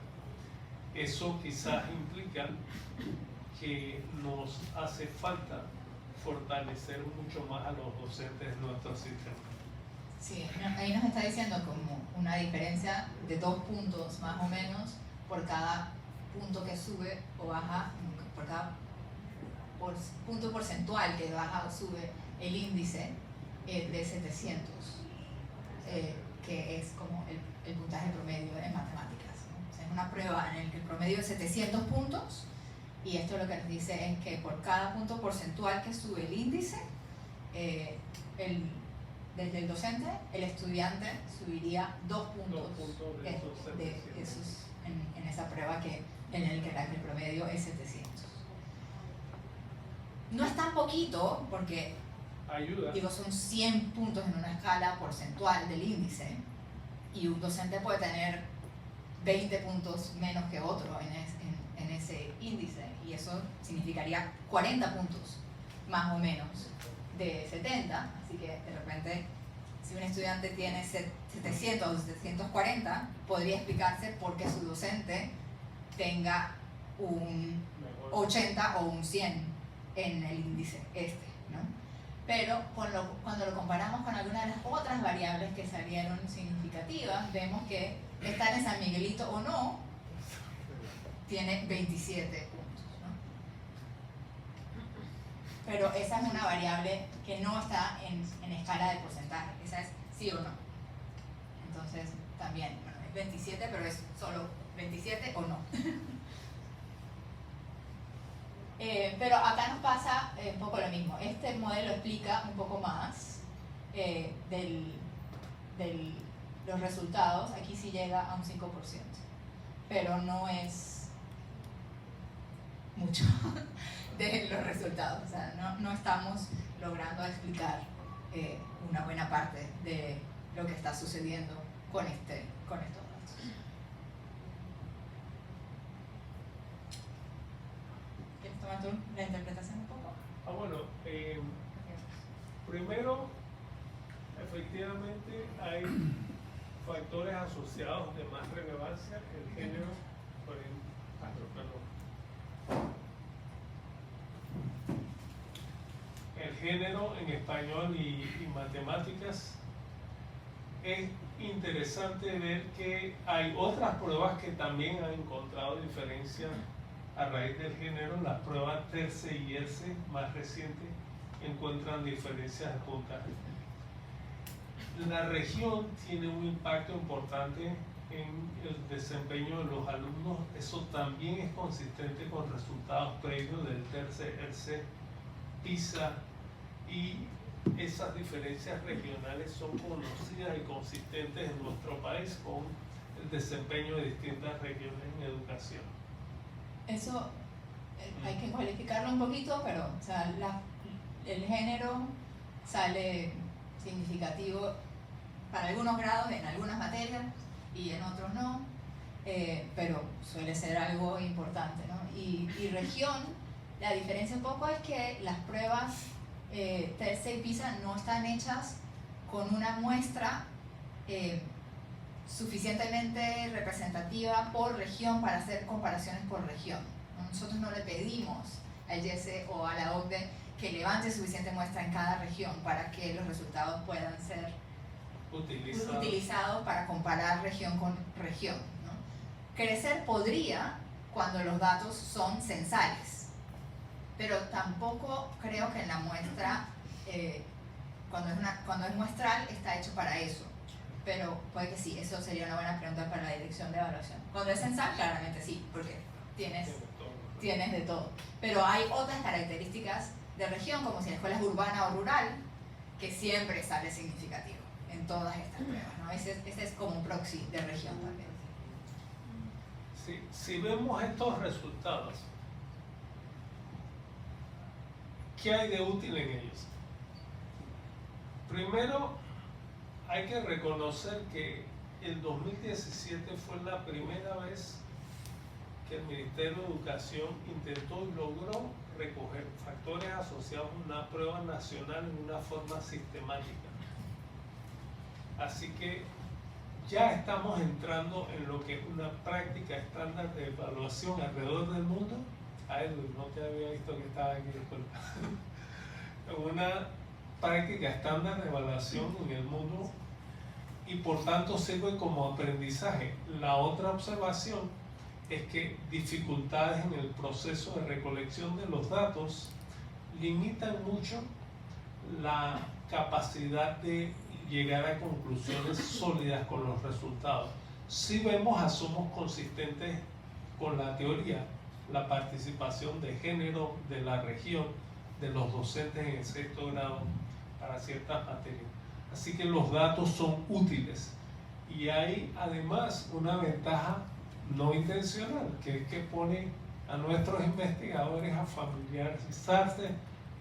Eso quizás implica que nos hace falta fortalecer mucho más a los docentes de nuestro sistema.
Sí, ahí nos está diciendo como una diferencia de 2 puntos más o menos por cada punto que sube o baja, por cada punto porcentual que baja o sube el índice de 700, que es como el puntaje promedio en matemáticas, ¿no? O sea, es una prueba en la que el promedio es 700 puntos, y esto lo que nos dice es que por cada punto porcentual que sube el índice, desde el docente, el estudiante subiría 2 puntos de esos en esa prueba en el que el promedio es 700. No es tan poquito, porque
ayuda.
Digo, son 100 puntos en una escala porcentual del índice, y un docente puede tener 20 puntos menos que otro en ese índice, y eso significaría 40 puntos más o menos de 70, así que de repente si un estudiante tiene 700 o 740, podría explicarse por qué su docente tenga un 80 o un 100 en el índice ¿no? Pero cuando lo comparamos con algunas de las otras variables que salieron significativas, vemos que estar en San Miguelito o no tiene 27 puntos, ¿no? Pero esa es una variable que no está en escala de porcentaje, esa es sí o no. Entonces también, bueno, es 27, pero es solo 27 o no. Pero acá nos pasa un poco lo mismo. Este modelo explica un poco más los resultados. Aquí sí llega a un 5%, pero no es mucho de los resultados. O sea, no estamos logrando explicar una buena parte de lo que está sucediendo con estos datos. ¿Quieres tomar tú la interpretación un poco?
Bueno, primero, efectivamente hay factores asociados de más relevancia, el género, el género en español y matemáticas. Es interesante ver que hay otras pruebas que también han encontrado diferencias a raíz del género, las pruebas TERCE y ERCE más recientes encuentran diferencias de puntaje. La región tiene un impacto importante en el desempeño de los alumnos. Eso también es consistente con resultados previos del TERCE, ERCE, PISA, y esas diferencias regionales son conocidas y consistentes en nuestro país con el desempeño de distintas regiones en educación.
Eso hay que cualificarlo un poquito, pero o sea, el género sale significativo para algunos grados en algunas materias y en otros no, pero suele ser algo importante, ¿no? Y región, la diferencia un poco es que las pruebas TERCE y PISA no están hechas con una muestra suficientemente representativa por región para hacer comparaciones por región. Nosotros no le pedimos al IESE o a la OCDE que levante suficiente muestra en cada región para que los resultados puedan ser utilizados para comparar región con región, ¿no? Crecer podría cuando los datos son censales, pero tampoco creo que en la muestra, cuando es muestral, está hecho para eso. Pero puede que sí, eso sería una buena pregunta para la dirección de evaluación. Cuando es censal, claramente sí, porque tienes de todo. Pero hay otras características de región, como si la escuela es urbana o rural, que siempre sale significativo en todas estas pruebas, ¿no? Ese es como un proxy de región también.
Sí, si vemos estos resultados, ¿qué hay de útil en ellos? Primero, hay que reconocer que el 2017 fue la primera vez que el Ministerio de Educación intentó y logró recoger factores asociados a una prueba nacional en una forma sistemática. Así que ya estamos entrando en lo que es una práctica estándar de evaluación alrededor del mundo. Edwin, no te había visto que estaba aquí, disculpa. Una práctica estándar de evaluación en el mundo y por tanto sirve como aprendizaje. La otra observación es que dificultades en el proceso de recolección de los datos limitan mucho la capacidad de llegar a conclusiones sólidas con los resultados. Si vemos, somos consistentes con la teoría, la participación de género, de la región, de los docentes en el sexto grado para ciertas materias. Así que los datos son útiles y hay además una ventaja no intencional, que es que pone a nuestros investigadores a familiarizarse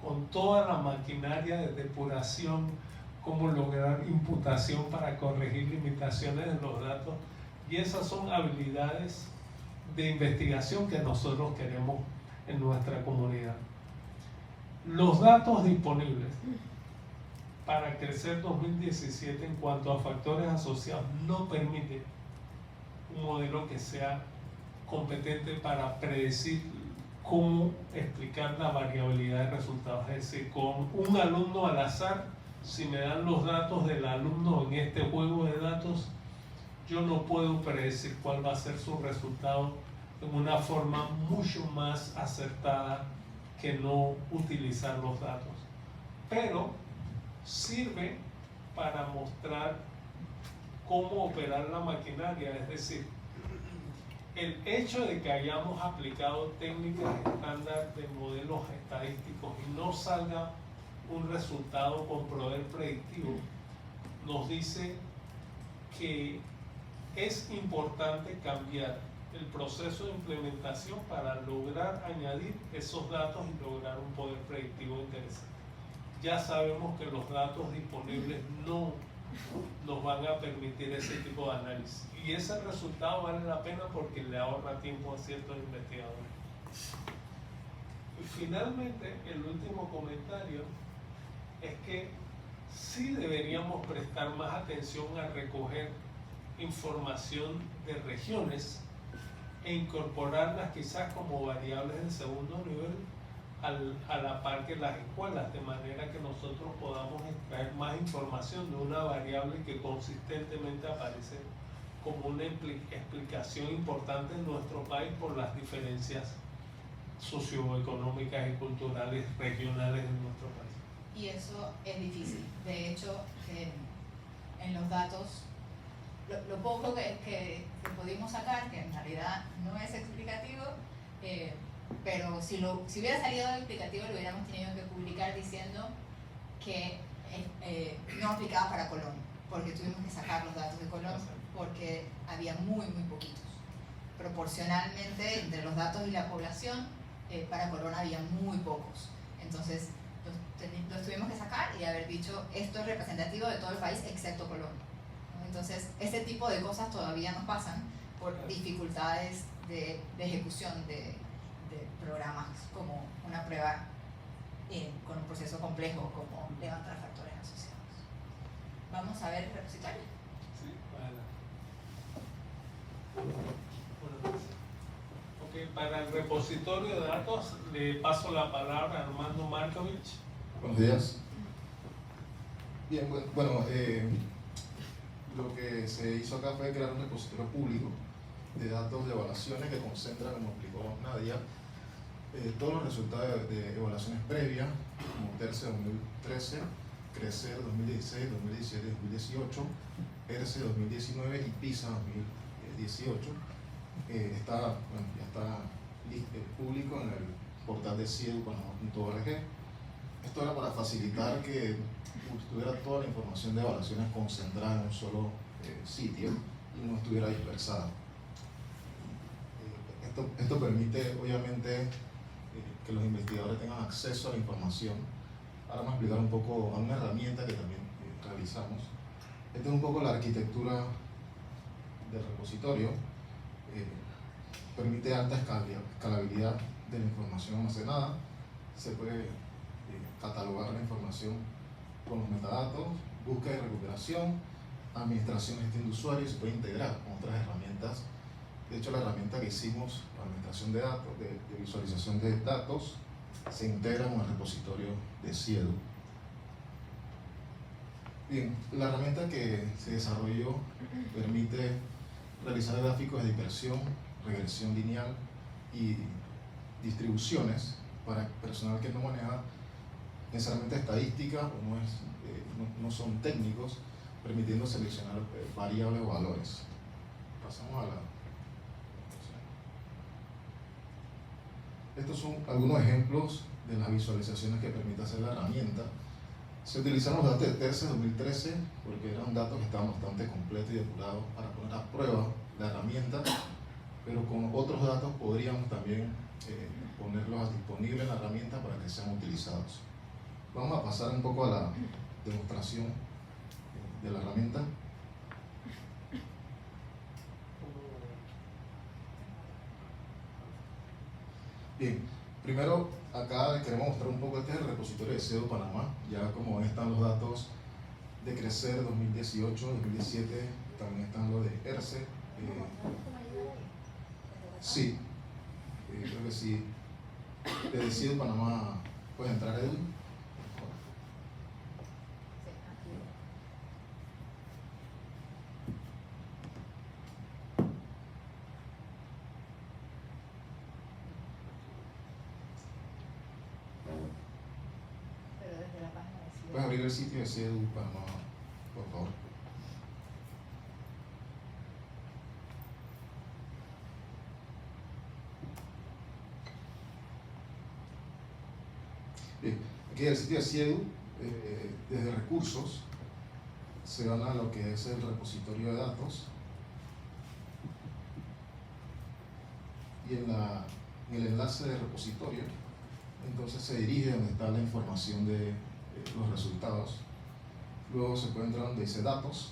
con toda la maquinaria de depuración, cómo lograr imputación para corregir limitaciones de los datos, y esas son habilidades de investigación que nosotros queremos en nuestra comunidad. Los datos disponibles para crecer 2017 en cuanto a factores asociados no permite un modelo que sea competente para predecir cómo explicar la variabilidad de resultados. Es decir, con un alumno al azar, si me dan los datos del alumno en este juego de datos, yo no puedo predecir cuál va a ser su resultado en una forma mucho más acertada que no utilizar los datos. Pero sirve para mostrar cómo operar la maquinaria, es decir, el hecho de que hayamos aplicado técnicas estándar de modelos estadísticos y no salga un resultado con poder predictivo, nos dice que es importante cambiar el proceso de implementación para lograr añadir esos datos y lograr un poder predictivo interesante. Ya sabemos que los datos disponibles no nos van a permitir ese tipo de análisis. Y ese resultado vale la pena porque le ahorra tiempo a ciertos investigadores. Y finalmente, el último comentario es que sí deberíamos prestar más atención a recoger información de regiones e incorporarlas quizás como variables de segundo nivel a la par que las escuelas, de manera que nosotros podamos extraer más información de una variable que consistentemente aparece como una explicación importante en nuestro país por las diferencias socioeconómicas y culturales regionales de nuestro país.
Y eso es difícil. De hecho, en los datos, lo poco que pudimos sacar, que en realidad no es explicativo, pero si hubiera salido explicativo lo hubiéramos tenido que publicar diciendo que no aplicaba para Colón, porque tuvimos que sacar los datos de Colón porque había muy poquitos. Proporcionalmente entre los datos y la población, para Colón había muy pocos. Entonces los tuvimos que sacar y haber dicho esto es representativo de todo el país excepto Colón, ¿no? Entonces ese tipo de cosas todavía nos pasan por dificultades de ejecución de programas como una prueba con un proceso complejo como levantar factores asociados. Vamos a ver el repositorio.
Sí, ok, para el repositorio de datos le paso la palabra a Armando Markovich.
Buenos días. Bien, bueno, lo que se hizo acá fue crear un repositorio público de datos de evaluaciones que concentran, como explicó Nadia, todos los resultados de evaluaciones previas, como TERCE 2013, CRECER 2016, 2017, 2018, ERCE 2019 y PISA 2018. Ya está público en el portal de ciedupanamá.org. Esto era para facilitar que tuviera toda la información de evaluaciones concentrada en un solo sitio y no estuviera dispersada. Esto permite, obviamente, que los investigadores tengan acceso a la información. Ahora vamos a explicar un poco a una herramienta que también realizamos. Esta es un poco la arquitectura del repositorio. Permite alta escalabilidad de la información almacenada. Se puede catalogar la información con los metadatos, búsqueda y recuperación, administración y gestión de usuarios. Se puede integrar con otras herramientas. De hecho, la herramienta que hicimos para administración de datos, de visualización de datos, se integra con el repositorio de CIEDU. Bien, la herramienta que se desarrolló permite realizar gráficos de dispersión, regresión lineal y distribuciones para personal que no maneja necesariamente estadística o no son técnicos, permitiendo seleccionar variables o valores. Pasamos a la... Estos son algunos ejemplos de las visualizaciones que permite hacer la herramienta. Se utilizaron los datos de TERCE 2013 porque eran datos que estaban bastante completos y depurados para poner a prueba la herramienta, pero con otros datos podríamos también ponerlos disponibles en la herramienta para que sean utilizados. Vamos a pasar un poco a la demostración de la herramienta. Bien, primero acá queremos mostrar un poco, este es el repositorio de CIEDU Panamá, ya como están los datos de CRECER 2018, 2017, también están los de ERCE. Sí, creo que sí. Desde CIEDU Panamá, ¿puedes entrar, Edu? ¿Puedes abrir el sitio de CIEDU Panamá, por favor? Bien, aquí en el sitio de CIEDU, desde recursos, se van a lo que es el repositorio de datos y en el enlace de repositorio, entonces se dirige donde está la información de los resultados. Luego se puede entrar donde dice datos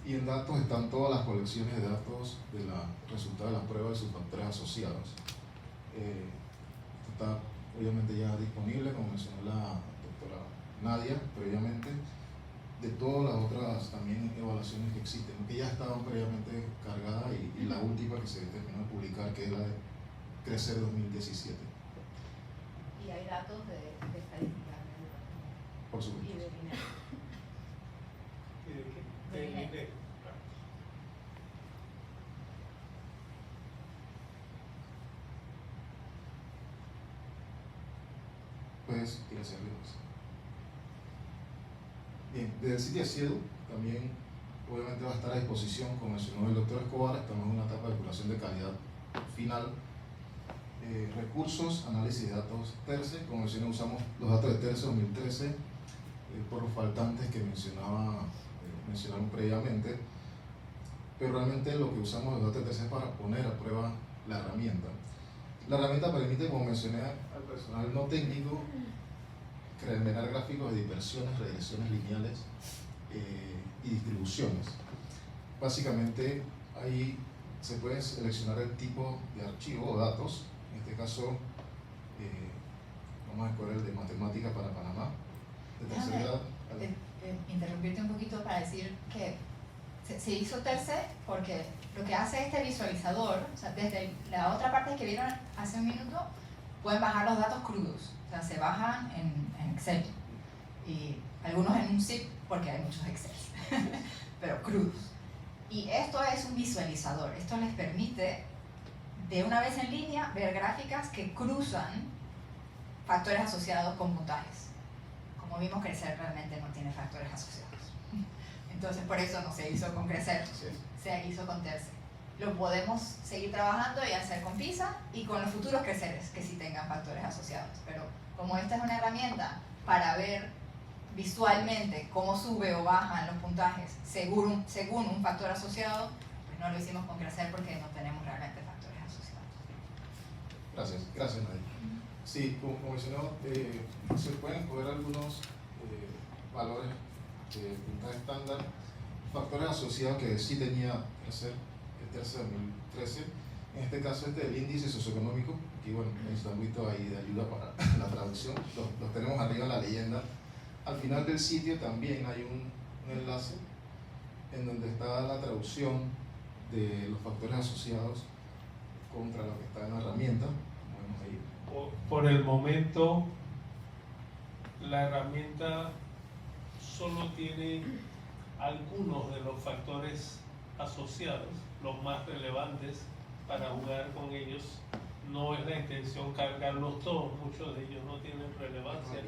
y en datos están todas las colecciones de datos de los resultados de las pruebas y sus factores asociados. Esto está obviamente ya disponible, como mencionó la doctora Nadia previamente, de todas las otras también evaluaciones que existen, que ya estaban previamente cargadas y la última que se terminó de publicar, que es la de CRECER 2017.
Y hay datos de estadística,
por supuesto.
Y de dinero.
¿Y de qué?
pues tiene que ser rigorosa. Bien, desde el sitio CIEDU también obviamente va a estar a disposición, como mencionó el doctor Escobar, estamos en una etapa de depuración de calidad final. Recursos, análisis de datos TERCE, como mencioné, usamos los datos de TERCE 2013 por los faltantes que mencionaron previamente, pero realmente lo que usamos los datos de TERCE es para poner a prueba la herramienta. La herramienta permite, como mencioné al personal no técnico, generar gráficos de dispersiones, regresiones lineales y distribuciones. Básicamente ahí se puede seleccionar el tipo de archivo o datos. En este caso vamos a escoger el de matemática para Panamá de tercera edad.
Interrumpirte un poquito para decir que se hizo TERCE porque lo que hace este visualizador, o sea, desde la otra parte que vieron hace un minuto, pueden bajar los datos crudos, o sea, se bajan en Excel y algunos en un zip porque hay muchos Excel, pero crudos. Y esto es un visualizador, esto les permite de una vez en línea ver gráficas que cruzan factores asociados con puntajes. Como vimos, Crecer realmente no tiene factores asociados. Entonces por eso no se hizo con Crecer, se hizo con TERCE. Lo podemos seguir trabajando y hacer con PISA y con los futuros Creceres que sí tengan factores asociados. Pero como esta es una herramienta para ver visualmente cómo sube o bajan los puntajes según un factor asociado, pues no lo hicimos con Crecer porque no tenemos realmente factores asociados.
Gracias Nadia. Sí, como mencionó, se pueden escoger algunos valores de puntaje estándar, factores asociados que sí tenía Crecer, el TERCE 2013. En este caso el índice socioeconómico, aquí bueno, necesito un poquito ahí de ayuda para la traducción, los tenemos arriba en la leyenda. Al final del sitio también hay un enlace en donde está la traducción de los factores asociados contra lo que está en la herramienta. Vamos a ir.
Por el momento, la herramienta solo tiene algunos de los factores asociados, los más relevantes, para jugar con ellos. No es la intención cargarlos todos, muchos de ellos no tienen relevancia,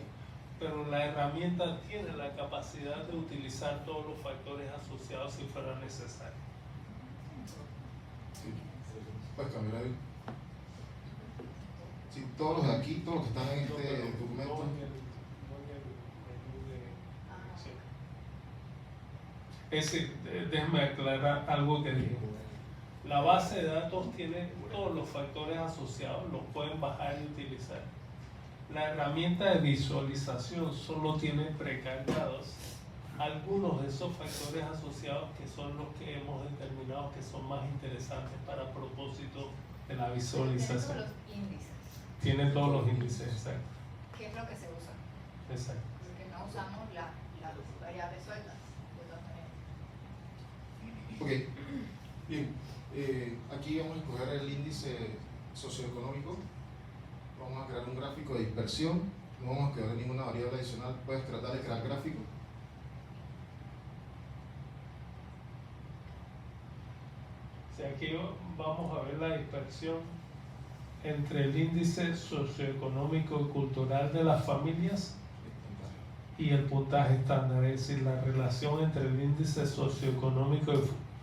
pero la herramienta tiene la capacidad de utilizar todos los factores asociados si fuera necesario.
Sí. ¿Puedes cambiar ahí? Sí, todos los de aquí, todos los que están en este documento.
Es decir, déjame aclarar algo que dije. La base de datos tiene todos los factores asociados, los pueden bajar y utilizar. La herramienta de visualización solo tiene precargados algunos de esos factores asociados que son los que hemos determinado que son más interesantes para propósito de la visualización.
Tiene todos los índices.
Tiene todos los índices, exacto.
¿Qué es lo que se usa?
Exacto.
Porque no usamos las variables sueltas, de todas maneras.
Ok, bien, aquí vamos a escoger el índice socioeconómico, vamos a crear un gráfico de dispersión, no vamos a crear ninguna variable adicional, puedes tratar de crear gráfico.
O sea, aquí vamos a ver la dispersión entre el índice socioeconómico y cultural de las familias y el puntaje estándar, es decir, la relación entre el índice socioeconómico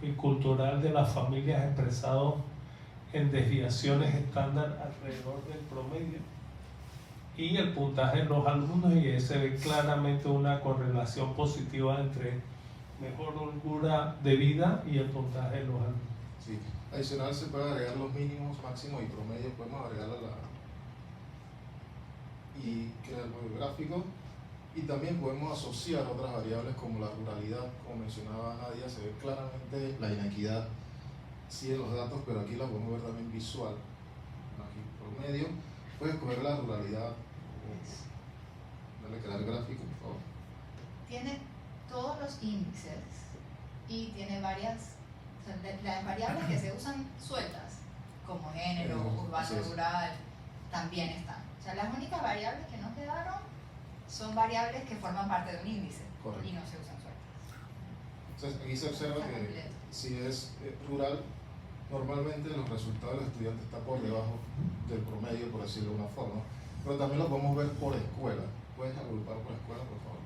y cultural de las familias expresado en desviaciones estándar alrededor del promedio y el puntaje de los alumnos, y ahí se ve claramente una correlación positiva entre mejor holgura de vida y el puntaje de los alumnos.
Sí. Adicional se puede agregar los mínimos, máximos y promedios, podemos agregarla y crear el gráfico, y también podemos asociar otras variables como la ruralidad, como mencionaba Nadia, se ve claramente la inequidad sí en los datos, pero aquí la podemos ver también visual. Aquí promedio, puedes escoger la ruralidad, dale crear gráfico por favor.
Tiene todos los índices y tiene varias, o sea, las variables que se usan sueltas, como género, urbano, rural, también están. O sea, las únicas variables que no quedaron son variables que forman parte de un índice. Correcto. Y no se usan sueltas.
Entonces aquí se observa que si es rural, normalmente los resultados del estudiante están por debajo del promedio, por decirlo de una forma. pero también lo podemos ver por escuela. ¿Puedes agrupar por escuela, por favor?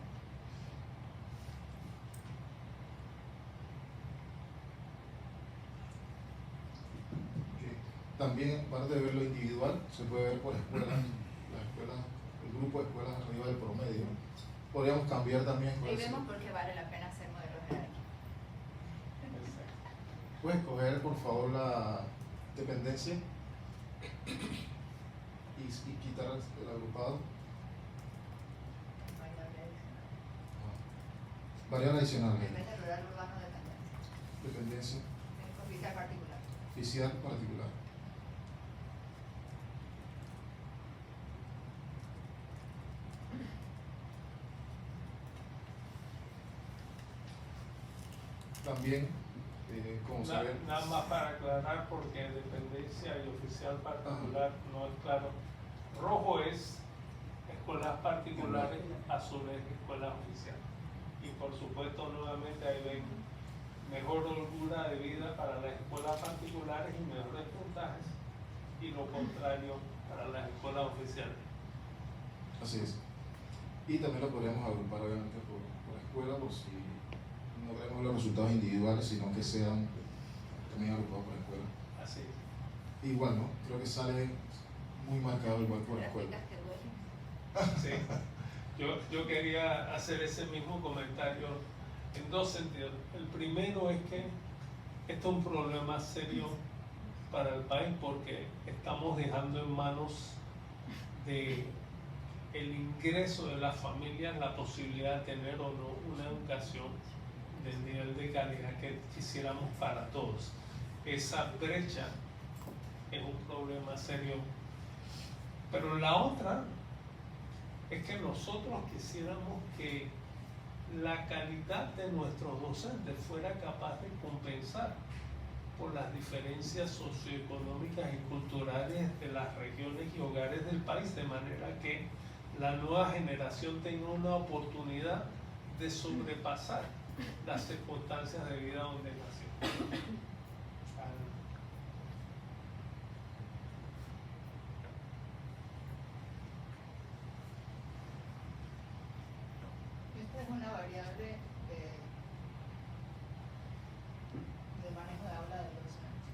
Okay. También, aparte de ver lo individual, se puede ver por escuelas, las escuelas, el grupo de escuelas arriba del promedio. Podríamos cambiar también.
Ahí vemos por qué vale la pena hacer modelos jerárquicos.
¿Puedes escoger, por favor, la dependencia y quitar el agrupado? Variable adicional.
Depende rural, urbano, dependencia.
Dependencia.
Oficial particular.
Oficial particular. También, como se ve.
Nada más para aclarar, porque dependencia y oficial particular no es claro. Rojo es escuelas particulares, azul es escuelas oficiales. Y por supuesto, nuevamente ahí ven mejor holgura de vida para las escuelas particulares y mejores puntajes, y lo contrario para las escuelas oficiales.
Así es. Y también lo podríamos agrupar obviamente por escuela, por si no queremos los resultados individuales, sino que sean también agrupados por escuela.
Así es.
Igual, ¿no? Creo que sale muy marcado igual por escuela.
Sí. Yo quería hacer ese mismo comentario en dos sentidos. El primero es que esto es un problema serio para el país, porque estamos dejando en manos de el ingreso de las familias la posibilidad de tener o no una educación del nivel de calidad que quisiéramos para todos. Esa brecha es un problema serio. Pero la otra es que nosotros quisiéramos que la calidad de nuestros docentes fuera capaz de compensar por las diferencias socioeconómicas y culturales de las regiones y hogares del país, de manera que la nueva generación tenga una oportunidad de sobrepasar las circunstancias de vida donde nació.
Esta es una variable de manejo de aula de los docentes.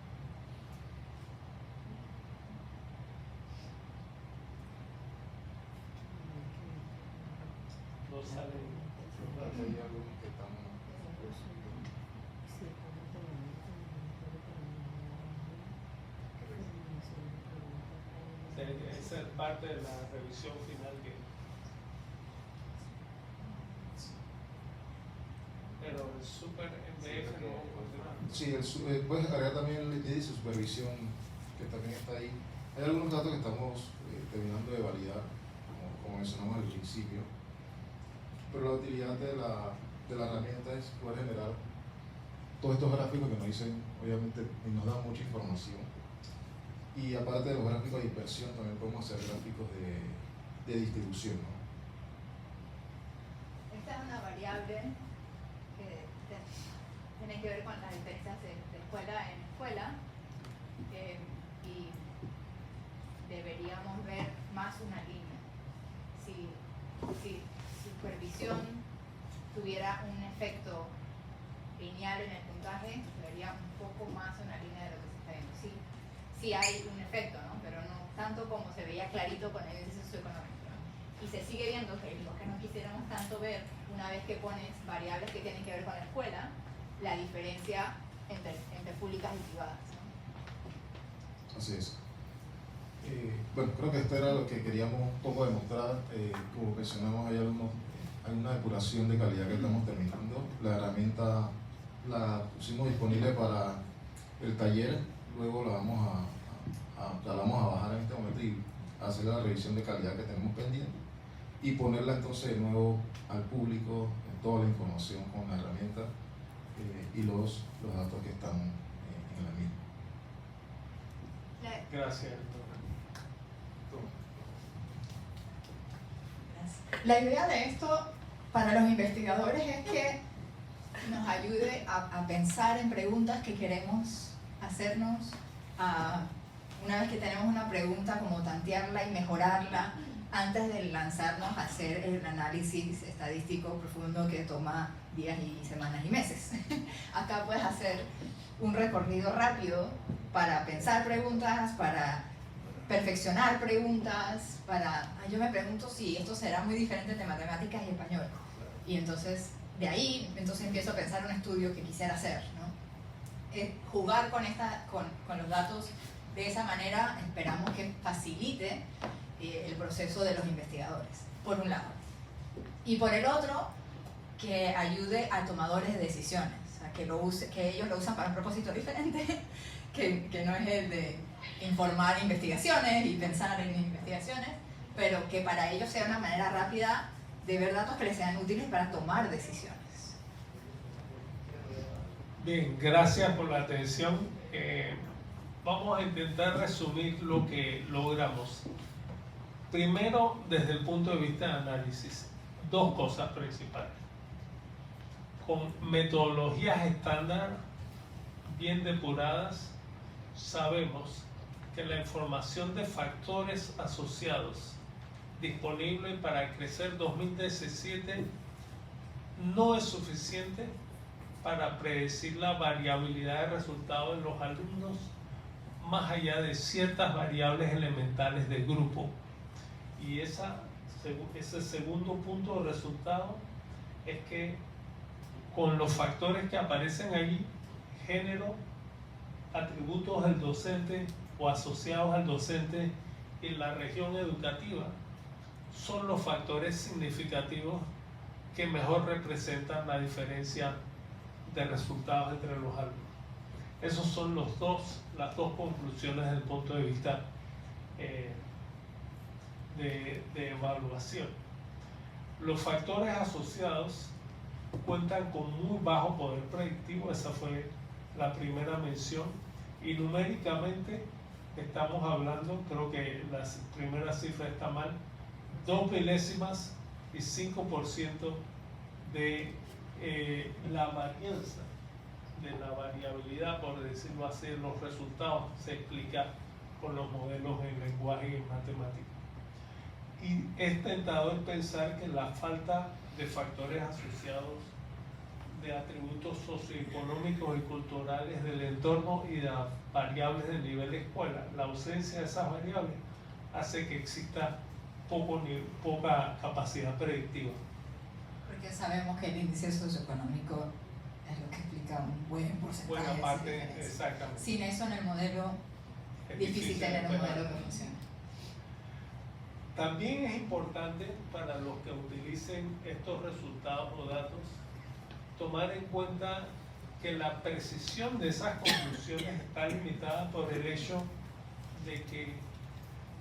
No sale.
Hay algunos que están.
Esa es parte de la revisión final que. Pero el super MDF no funciona.
Sí, puedes agregar también el índice de supervisión que también está ahí. Hay algunos datos que estamos terminando de validar, como mencionamos al principio, pero la utilidad de la herramienta es poder generar todos estos gráficos que nos dicen, obviamente, y nos dan mucha información. Y aparte de los gráficos de dispersión, también podemos hacer gráficos de distribución, ¿no?
Esta es una variable que tiene que ver con las diferencias de escuela en escuela, y deberíamos ver más una línea. Si supervisión tuviera un efecto lineal en el puntaje, vería un poco más una línea de lo que se está viendo. Sí hay un efecto, ¿no? Pero no tanto como se veía clarito con el índice socioeconómico, ¿no? Y se sigue viendo que lo que no quisiéramos tanto ver, una vez que pones variables que tienen que ver con la escuela, la diferencia entre públicas y privadas, ¿no?
Así es. Bueno, creo que esto era lo que queríamos un poco demostrar. Como mencionamos, hay una depuración de calidad que estamos terminando. La herramienta la pusimos disponible para el taller, luego la vamos a bajar en este momento y hacer la revisión de calidad que tenemos pendiente y ponerla entonces de nuevo al público, toda la información con la herramienta y los datos que están en la misma.
Gracias.
La idea de esto para los investigadores es que nos ayude a pensar en preguntas que queremos hacernos, una vez que tenemos una pregunta, como tantearla y mejorarla, antes de lanzarnos a hacer el análisis estadístico profundo que toma días y semanas y meses. Acá puedes hacer un recorrido rápido para pensar preguntas, para perfeccionar preguntas, yo me pregunto si esto será muy diferente de matemáticas y español. Y entonces, de ahí, empiezo a pensar un estudio que quisiera hacer, ¿no? Jugar con los datos de esa manera esperamos que facilite el proceso de los investigadores, por un lado. Y por el otro, que ayude a tomadores de decisiones, o sea, que ellos lo usan para un propósito diferente, que no es el de informar investigaciones y pensar en investigaciones, pero que para ellos sea una manera rápida de ver datos que les sean útiles para tomar decisiones.
Bien, gracias por la atención. Vamos a intentar resumir lo que logramos. Primero, desde el punto de vista de análisis, dos cosas principales. Con metodologías estándar bien depuradas, sabemos que la información de factores asociados disponible para crecer 2017 no es suficiente para predecir la variabilidad de resultados de los alumnos más allá de ciertas variables elementales del grupo. Y ese segundo punto de resultado es que con los factores que aparecen allí, género, atributos del docente o asociados al docente y la región educativa, son los factores significativos que mejor representan la diferencia de resultados entre los alumnos. Esas son las dos conclusiones desde el punto de vista de evaluación. Los factores asociados cuentan con muy bajo poder predictivo, esa fue la primera mención, y numéricamente estamos hablando, creo que la primera cifra está mal, 2 milésimas y 5% de la varianza, de la variabilidad, por decirlo así, los resultados se explica con los modelos en lenguaje y en matemáticas. Y es tentador pensar que la falta de factores asociados, de atributos socioeconómicos y culturales del entorno y de las variables del nivel de escuela, la ausencia de esas variables hace que exista poca capacidad predictiva.
Porque sabemos que el índice socioeconómico es lo que explica un buen porcentaje.
Buena parte, exactamente.
Sin eso en el modelo es difícil tener un modelo que funcione.
También es importante para los que utilicen estos resultados o datos tomar en cuenta que la precisión de esas conclusiones está limitada por el hecho de que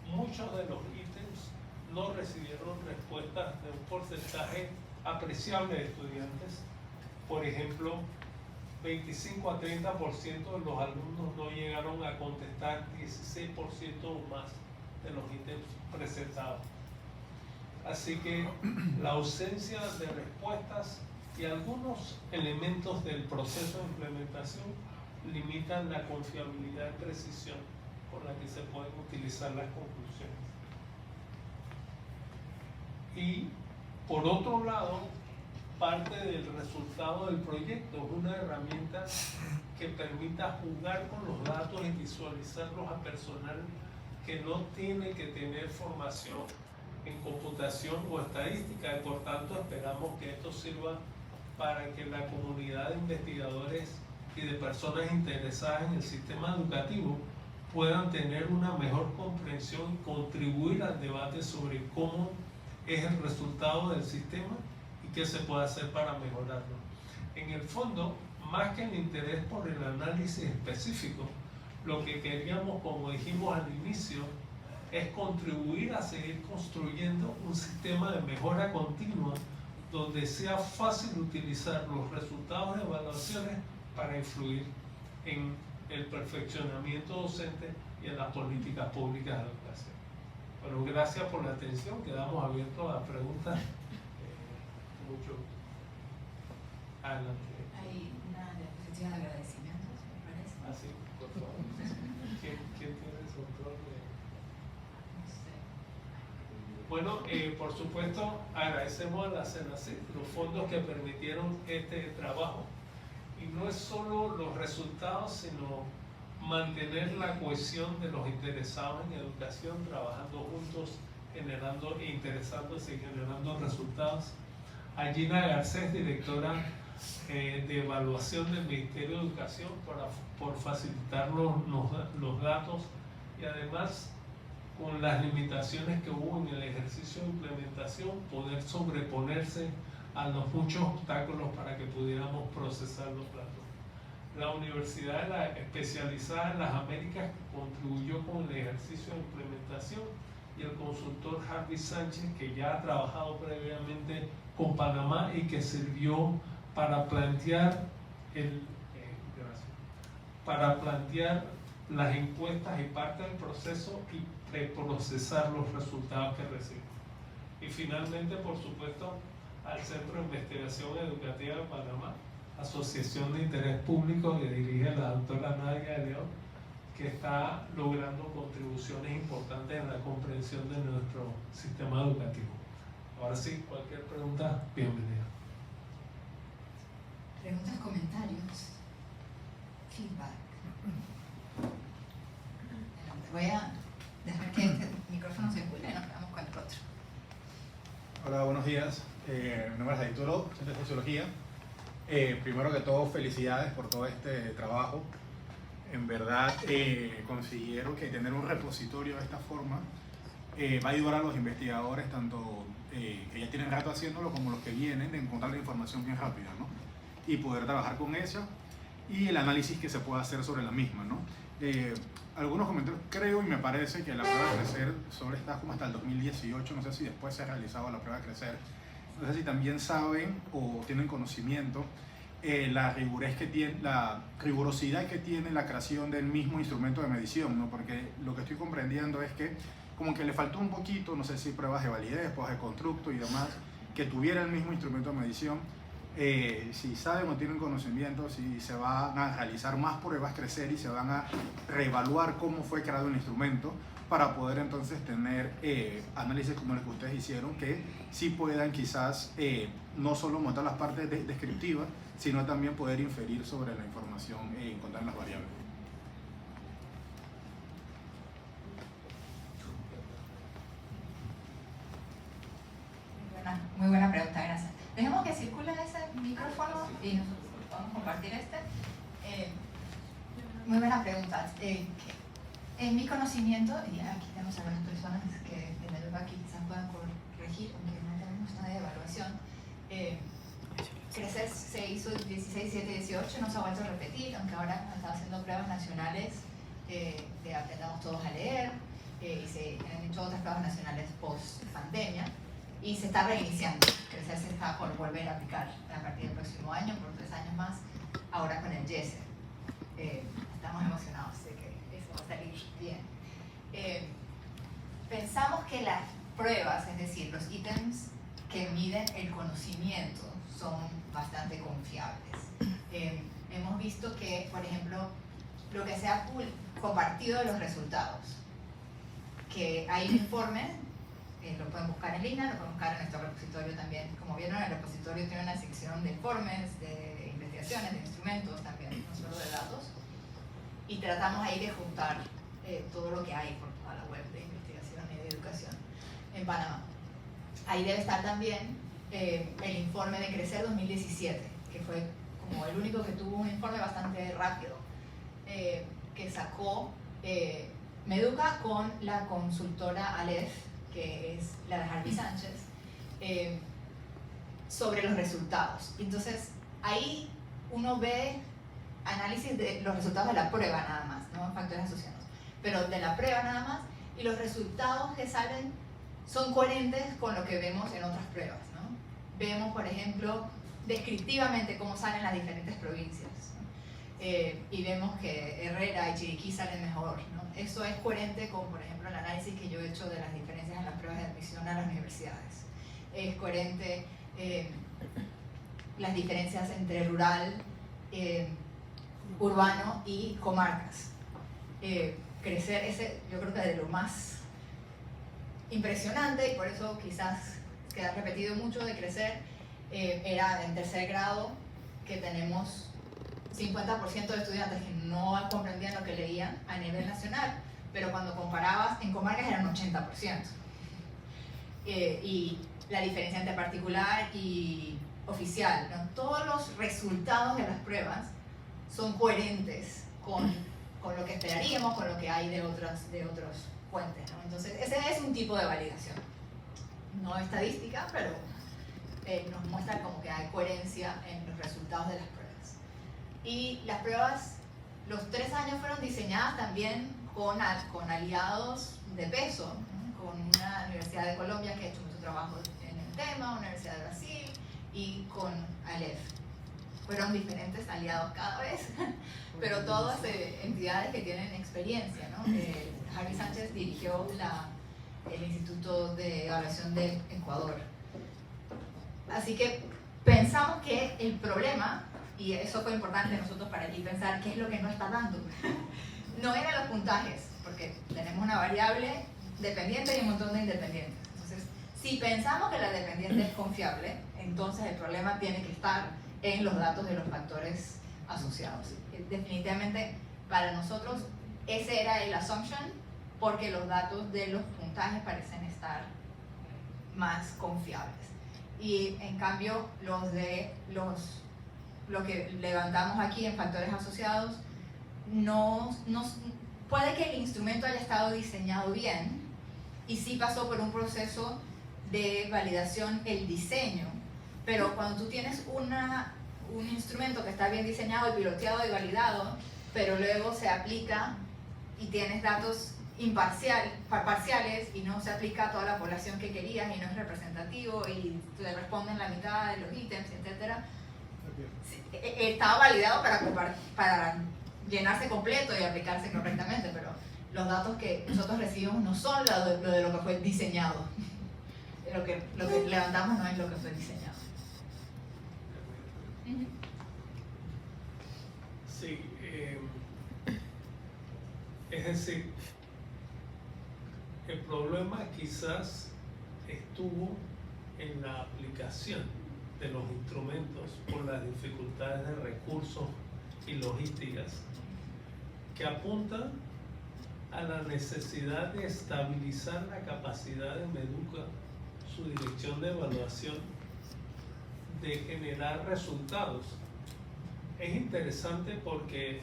muchos de los ítems no recibieron respuestas de un porcentaje apreciable de estudiantes. Por ejemplo, 25 a 30% de los alumnos no llegaron a contestar 16% o más de los ítems presentados. Así que la ausencia de respuestas y algunos elementos del proceso de implementación limitan la confiabilidad y precisión con la que se pueden utilizar las conclusiones. Y por otro lado, parte del resultado del proyecto es una herramienta que permita jugar con los datos y visualizarlos a personal que no tiene que tener formación en computación o estadística, y por tanto esperamos que esto sirva para que la comunidad de investigadores y de personas interesadas en el sistema educativo puedan tener una mejor comprensión y contribuir al debate sobre cómo es el resultado del sistema y qué se puede hacer para mejorarlo. En el fondo, más que el interés por el análisis específico, lo que queríamos, como dijimos al inicio, es contribuir a seguir construyendo un sistema de mejora continua donde sea fácil utilizar los resultados de evaluaciones para influir en el perfeccionamiento docente y en las políticas públicas de educación. Bueno, gracias por la atención, quedamos abiertos a preguntas. Mucho. Adelante.
Hay una diapositiva de agradecimientos, me parece.
Así, por favor. ¿Quién tiene el control de...?
No sé.
Bueno, por supuesto, agradecemos a la CENACIT los fondos que permitieron este trabajo. Y no es solo los resultados, sino mantener la cohesión de los interesados en educación, trabajando juntos, generando e interesándose y generando resultados. A Gina Garcés, directora de evaluación del Ministerio de Educación, por facilitarnos los datos, y además, con las limitaciones que hubo en el ejercicio de implementación, poder sobreponerse a los muchos obstáculos para que pudiéramos procesar los datos. La Universidad Especializada en las Américas contribuyó con el ejercicio de implementación, y el consultor Harvey Sánchez, que ya ha trabajado previamente con Panamá y que sirvió para plantear las encuestas y parte del proceso y preprocesar los resultados que recibimos. Y finalmente, por supuesto, al Centro de Investigación Educativa de Panamá, asociación de interés público que dirige la doctora Nadia de León, que está logrando contribuciones importantes en la comprensión de nuestro sistema educativo. Ahora sí, cualquier pregunta, bienvenida.
Preguntas, comentarios, feedback. Voy a dejar que este micrófono circule y nos quedamos con el otro.
Hola, buenos días. Mi nombre es Daituro, Centro de Sociología. Primero que todo, felicidades por todo este trabajo. En verdad, consiguieron que tener un repositorio de esta forma va a ayudar a los investigadores, tanto que ya tienen rato haciéndolo, como los que vienen, de encontrar la información bien rápida, ¿no? Y poder trabajar con ella y el análisis que se pueda hacer sobre la misma, ¿no? Algunos comentarios, creo y me parece que la prueba de crecer solo está como hasta el 2018, no sé si después se ha realizado la prueba de crecer, no sé si también saben o tienen conocimiento la rigurosidad que tiene la creación del mismo instrumento de medición, ¿no? Porque lo que estoy comprendiendo es que como que le faltó un poquito, no sé si pruebas de validez, pruebas de constructo y demás, que tuviera el mismo instrumento de medición. Si saben o tienen conocimiento, si se van a realizar más pruebas, crecer y se van a reevaluar cómo fue creado el instrumento para poder entonces tener análisis como el que ustedes hicieron, que sí puedan quizás no solo montar las partes descriptivas, sino también poder inferir sobre la información y encontrar las variables.
Muy buena pregunta, gracias. Dejemos que circule ese micrófono y nosotros podemos compartir este. Muy buena pregunta. En mi conocimiento, y aquí tenemos algunas personas que en el lugar quizás puedan corregir, aunque no tenemos nada de evaluación, Crecer se hizo 16, 17, 18, no se ha vuelto a repetir, aunque ahora están haciendo pruebas nacionales de aprendamos todos a leer, y se han hecho otras pruebas nacionales post pandemia, y se está reiniciando. Crecer se está por volver a aplicar a partir del próximo año, por 3 años más, ahora con el YESE. Estamos emocionados de que eso va a salir bien. Pensamos que las pruebas, es decir, los ítems que miden el conocimiento, son bastante confiables. Hemos visto que, por ejemplo, lo que se ha compartido de los resultados, que hay un informe, lo pueden buscar en línea, lo pueden buscar en nuestro repositorio también. Como vieron, el repositorio tiene una sección de informes, de investigaciones, de instrumentos también, no solo de datos, y tratamos ahí de juntar todo lo que hay por toda la web de investigación y de educación en Panamá. Ahí debe estar también el informe de Crecer 2017, que fue como el único que tuvo un informe bastante rápido, que sacó Meduca con la consultora Aleph, que es la de Harvey Sánchez, sobre los resultados. Entonces, ahí uno ve análisis de los resultados de la prueba nada más, no factores asociados, pero de la prueba nada más, y los resultados que salen son coherentes con lo que vemos en otras pruebas, ¿no? Vemos, por ejemplo, descriptivamente cómo salen las diferentes provincias, ¿no? Y vemos que Herrera y Chiriquí salen mejor, ¿no? Eso es coherente con, por ejemplo, el análisis que yo he hecho de las diferencias en las pruebas de admisión a las universidades. Es coherente las diferencias entre rural, urbano y comarcas. Crecer, ese yo creo que de lo más impresionante, y por eso quizás queda repetido mucho de crecer, era en tercer grado que tenemos 50% de estudiantes que no comprendían lo que leían a nivel nacional, pero cuando comparabas, en comarcas eran 80%. Y la diferencia entre particular y oficial, ¿no? Todos los resultados de las pruebas son coherentes con lo que esperaríamos, con lo que hay de otras fuentes, ¿no? Entonces, ese es un tipo de validación. No estadística, pero nos muestra como que hay coherencia en los resultados de las pruebas. Y las pruebas, los 3 años fueron diseñadas también con aliados de peso, ¿no? Con una Universidad de Colombia que ha hecho mucho trabajo en el tema, una Universidad de Brasil y con Aleph. Fueron diferentes aliados cada vez, pero todas entidades que tienen experiencia, ¿no? Harry Sánchez dirigió el Instituto de Evaluación de Ecuador. Así que pensamos que el problema, y eso fue importante nosotros para aquí pensar qué es lo que no está dando, no eran los puntajes, porque tenemos una variable dependiente y un montón de independientes. Entonces, si pensamos que la dependiente es confiable, entonces el problema tiene que estar en los datos de los factores asociados. Definitivamente, para nosotros, ese era el assumption, porque los datos de los puntajes parecen estar más confiables. Y en cambio, lo que levantamos aquí en factores asociados, puede que el instrumento haya estado diseñado bien y sí pasó por un proceso de validación el diseño, pero cuando tú tienes un instrumento que está bien diseñado y piloteado y validado, pero luego se aplica y tienes datos parciales y no se aplica a toda la población que querías y no es representativo y te responden la mitad de los ítems, etc. Estaba validado para llenarse completo y aplicarse correctamente, pero los datos que nosotros recibimos no son lo de lo que fue diseñado. Lo que levantamos no es lo que fue diseñado.
Sí, es decir, el problema quizás estuvo en la aplicación de los instrumentos por las dificultades de recursos y logísticas que apuntan a la necesidad de estabilizar la capacidad de Meduca, su dirección de evaluación, de generar resultados. Es interesante porque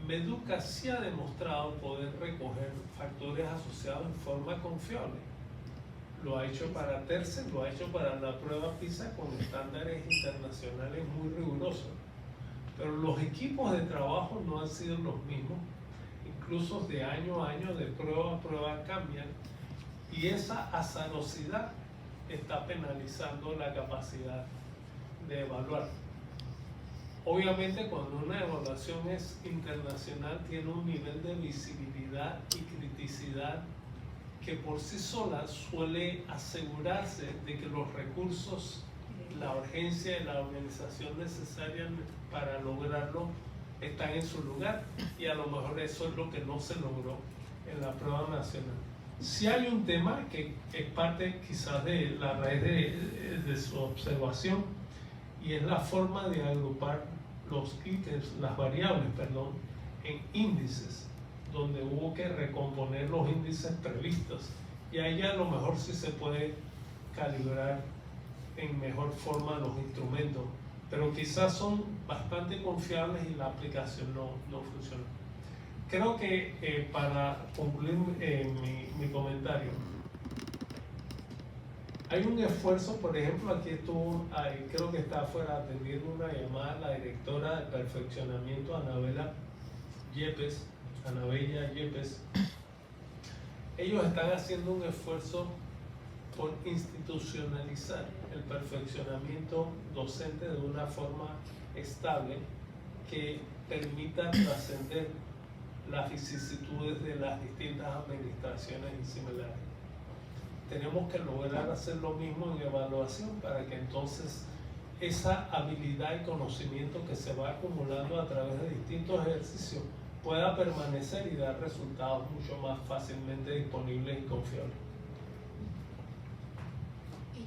Meduca sí ha demostrado poder recoger factores asociados en forma confiable. Lo ha hecho para TERCE, lo ha hecho para la prueba PISA con estándares internacionales muy rigurosos. Pero los equipos de trabajo no han sido los mismos. Incluso de año a año, de prueba a prueba cambian. Y esa azarosidad está penalizando la capacidad de evaluar. Obviamente, cuando una evaluación es internacional, tiene un nivel de visibilidad y criticidad que por sí sola suele asegurarse de que los recursos, la urgencia y la organización necesaria para lograrlo están en su lugar, y a lo mejor eso es lo que no se logró en la prueba nacional. Si hay un tema que es parte quizás de la raíz de su observación, y es la forma de agrupar los ítems, las variables, en índices, donde hubo que recomponer los índices previstos, y ahí a lo mejor sí se puede calibrar en mejor forma los instrumentos, pero quizás son bastante confiables y la aplicación no funciona. Creo que para concluir mi comentario, hay un esfuerzo. Por ejemplo, aquí creo que está afuera atendiendo una llamada la directora de perfeccionamiento, Anabella Yepes. Ellos están haciendo un esfuerzo por institucionalizar el perfeccionamiento docente de una forma estable que permita trascender las vicisitudes de las distintas administraciones y similares. Tenemos que lograr hacer lo mismo en evaluación para que entonces esa habilidad y conocimiento que se va acumulando a través de distintos ejercicios pueda permanecer y dar resultados mucho más fácilmente disponibles y confiables.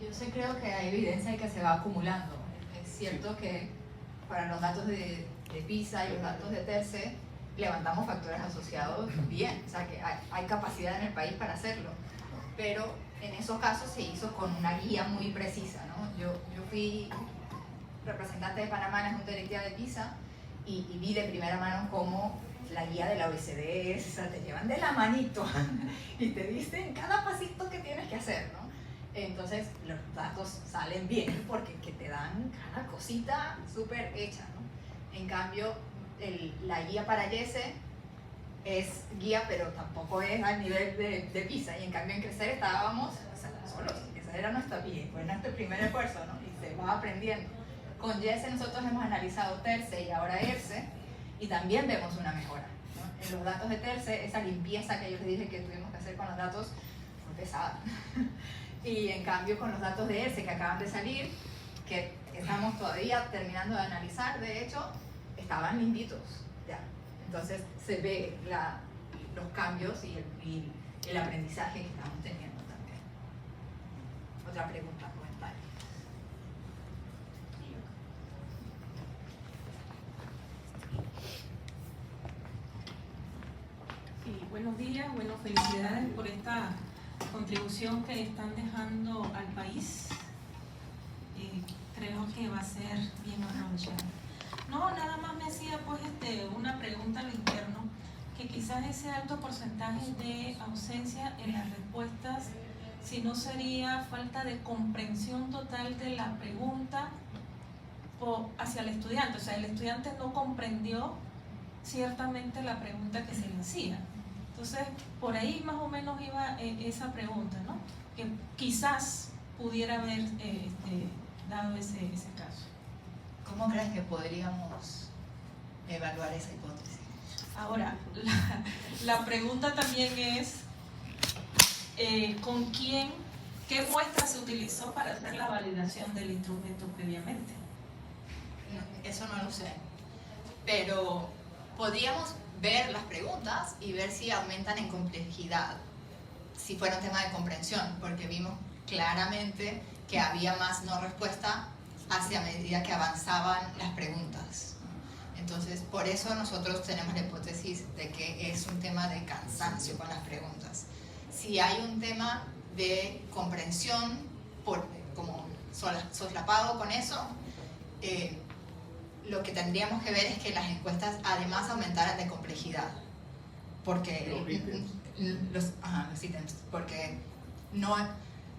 Yo sí creo que hay evidencia de que se va acumulando. Es cierto que para los datos de PISA y los datos de TERCE levantamos factores asociados bien, o sea que hay capacidad en el país para hacerlo, pero en esos casos se hizo con una guía muy precisa, ¿no? Yo fui representante de Panamá en la Junta Directiva de PISA y vi de primera mano cómo la guía de la OECD es, o sea, te llevan de la manito y te dicen cada pasito que tienes que hacer, ¿no? Entonces los datos salen bien porque que te dan cada cosita súper hecha, ¿no? En cambio, la guía para YESE es guía, pero tampoco es al nivel de PISA, y en cambio en Crecer estábamos, o sea, solos, esa era nuestra guía, fue nuestro primer esfuerzo, ¿no? Y se va aprendiendo. Con YESE nosotros hemos analizado TERCE y ahora ERCE, y también vemos una mejora, ¿no? En los datos de TERCE, esa limpieza que yo les dije que tuvimos que hacer con los datos fue pesada. Y en cambio con los datos de ERCE que acaban de salir, que estamos todavía terminando de analizar, de hecho, estaban limpitos ya. Entonces se ve los cambios y el aprendizaje que estamos teniendo también. Otra pregunta, comentario.
Sí, buenos días, bueno, felicidades por esta contribución que están dejando al país. Creo que va a ser bien aprovechada. No, nada más me hacía pues una pregunta a lo interno, que quizás ese alto porcentaje de ausencia en las respuestas, si no sería falta de comprensión total de la pregunta hacia el estudiante, o sea, el estudiante no comprendió ciertamente la pregunta que se le hacía. Entonces, por ahí más o menos iba esa pregunta, ¿no? Que quizás pudiera haber dado ese caso.
¿Cómo crees que podríamos evaluar esa hipótesis?
Ahora, la pregunta también es, ¿con quién, qué muestra se utilizó para hacer la validación del instrumento previamente?
No, eso no lo sé, pero podríamos ver las preguntas y ver si aumentan en complejidad, si fuera un tema de comprensión, porque vimos claramente que había más no respuesta hacia medida que avanzaban las preguntas. Entonces, por eso nosotros tenemos la hipótesis de que es un tema de cansancio con las preguntas. Si hay un tema de comprensión, como soslapado con eso, lo que tendríamos que ver es que las encuestas además aumentaran de complejidad. Porque los ítems, porque no,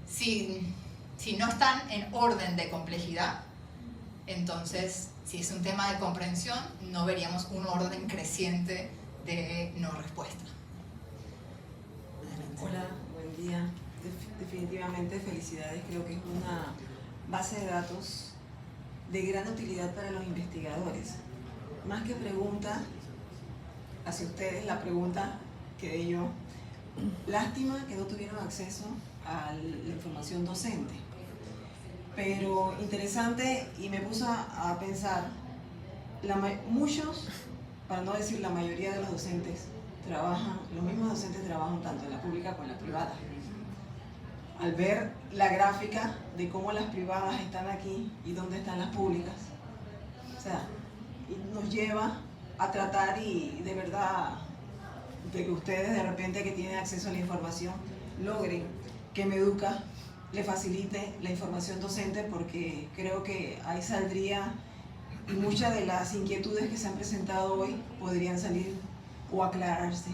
si no están en orden de complejidad, entonces, si es un tema de comprensión, no veríamos un orden creciente de no respuesta.
Hola, buen día. Definitivamente felicidades, creo que es una base de datos de gran utilidad para los investigadores. Más que pregunta hacia ustedes, la pregunta que de yo, lástima que no tuvieron acceso a la información docente, pero interesante, y me puso a pensar, muchos, para no decir la mayoría de los docentes, los mismos docentes trabajan tanto en la pública como en la privada. Al ver la gráfica de cómo las privadas están aquí y dónde están las públicas, o sea, nos lleva a tratar y de verdad de que ustedes de repente que tienen acceso a la información logren que Meduca le facilite la información docente, porque creo que ahí saldría y muchas de las inquietudes que se han presentado hoy podrían salir o aclararse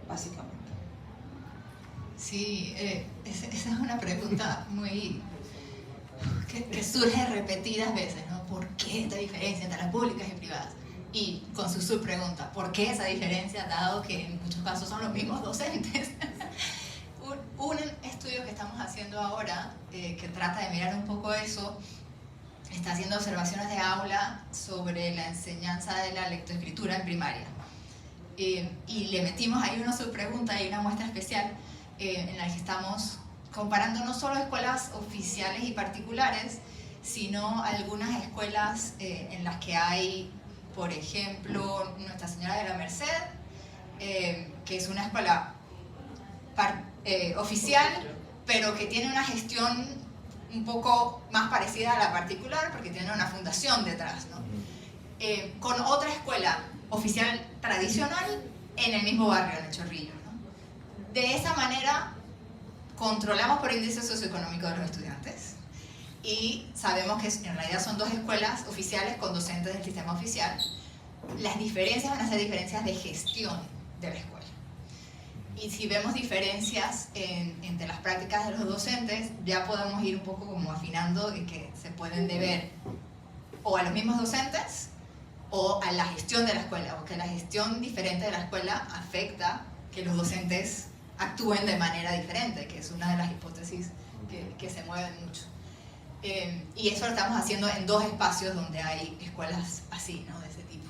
básicamente.
Sí, esa es una pregunta muy que surge repetidas veces, ¿no? ¿Por qué esta diferencia entre las públicas y privadas? Y con su subpregunta, ¿por qué esa diferencia, dado que en muchos casos son los mismos docentes? Un estudio que estamos haciendo ahora, que trata de mirar un poco eso, está haciendo observaciones de aula sobre la enseñanza de la lectoescritura en primaria. Y le metimos ahí una subpregunta y una muestra especial en la que estamos comparando no solo escuelas oficiales y particulares, sino algunas escuelas en las que hay, por ejemplo, Nuestra Señora de la Merced, que es una escuela oficial, pero que tiene una gestión un poco más parecida a la particular porque tiene una fundación detrás, ¿no? Con otra escuela oficial tradicional en el mismo barrio, en el Chorrillo, ¿no? De esa manera controlamos por índice socioeconómico de los estudiantes y sabemos que en realidad son 2 escuelas oficiales con docentes del sistema oficial. Las diferencias van a ser diferencias de gestión de la escuela. Y si vemos diferencias entre las prácticas de los docentes, ya podemos ir un poco como afinando de que se pueden deber o a los mismos docentes o a la gestión de la escuela, o que la gestión diferente de la escuela afecta que los docentes actúen de manera diferente, que es una de las hipótesis que se mueven mucho. Y eso lo estamos haciendo en 2 espacios donde hay escuelas así, ¿no? De ese tipo.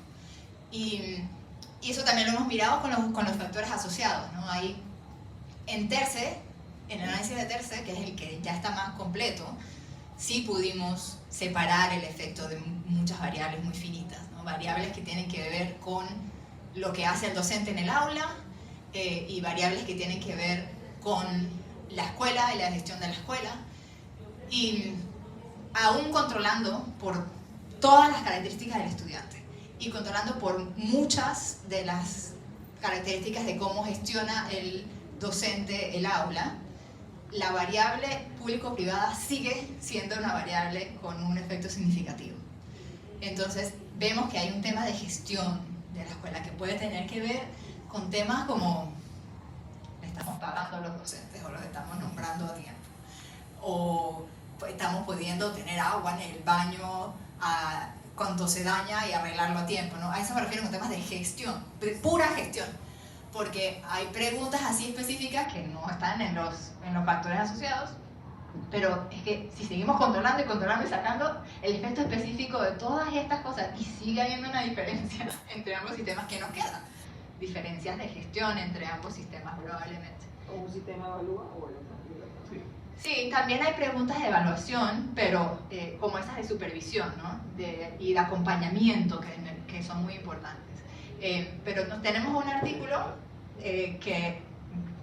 Y eso también lo hemos mirado con los factores asociados, ¿no? Hay en TERCE, en el análisis de TERCE, que es el que ya está más completo, sí pudimos separar el efecto de muchas variables muy finitas, ¿no? Variables que tienen que ver con lo que hace el docente en el aula y variables que tienen que ver con la escuela y la gestión de la escuela. Y aún controlando por todas las características del estudiante y controlando por muchas de las características de cómo gestiona el docente el aula, la variable público-privada sigue siendo una variable con un efecto significativo. Entonces vemos que hay un tema de gestión de la escuela que puede tener que ver con temas como le estamos pagando a los docentes o los estamos nombrando a tiempo, o estamos pudiendo tener agua en el baño cuando se daña y arreglarlo a tiempo, ¿no? A eso me refiero con temas de gestión, de pura gestión, porque hay preguntas así específicas que no están en los factores asociados, pero es que si seguimos controlando y sacando el efecto específico de todas estas cosas y sigue habiendo una diferencia entre ambos sistemas que nos quedan, diferencias de gestión entre ambos sistemas probablemente.
¿O un sistema evalúa o el otro?
Sí, también hay preguntas de evaluación, pero como esas de supervisión, ¿no? Y de acompañamiento, que son muy importantes. Pero tenemos un artículo que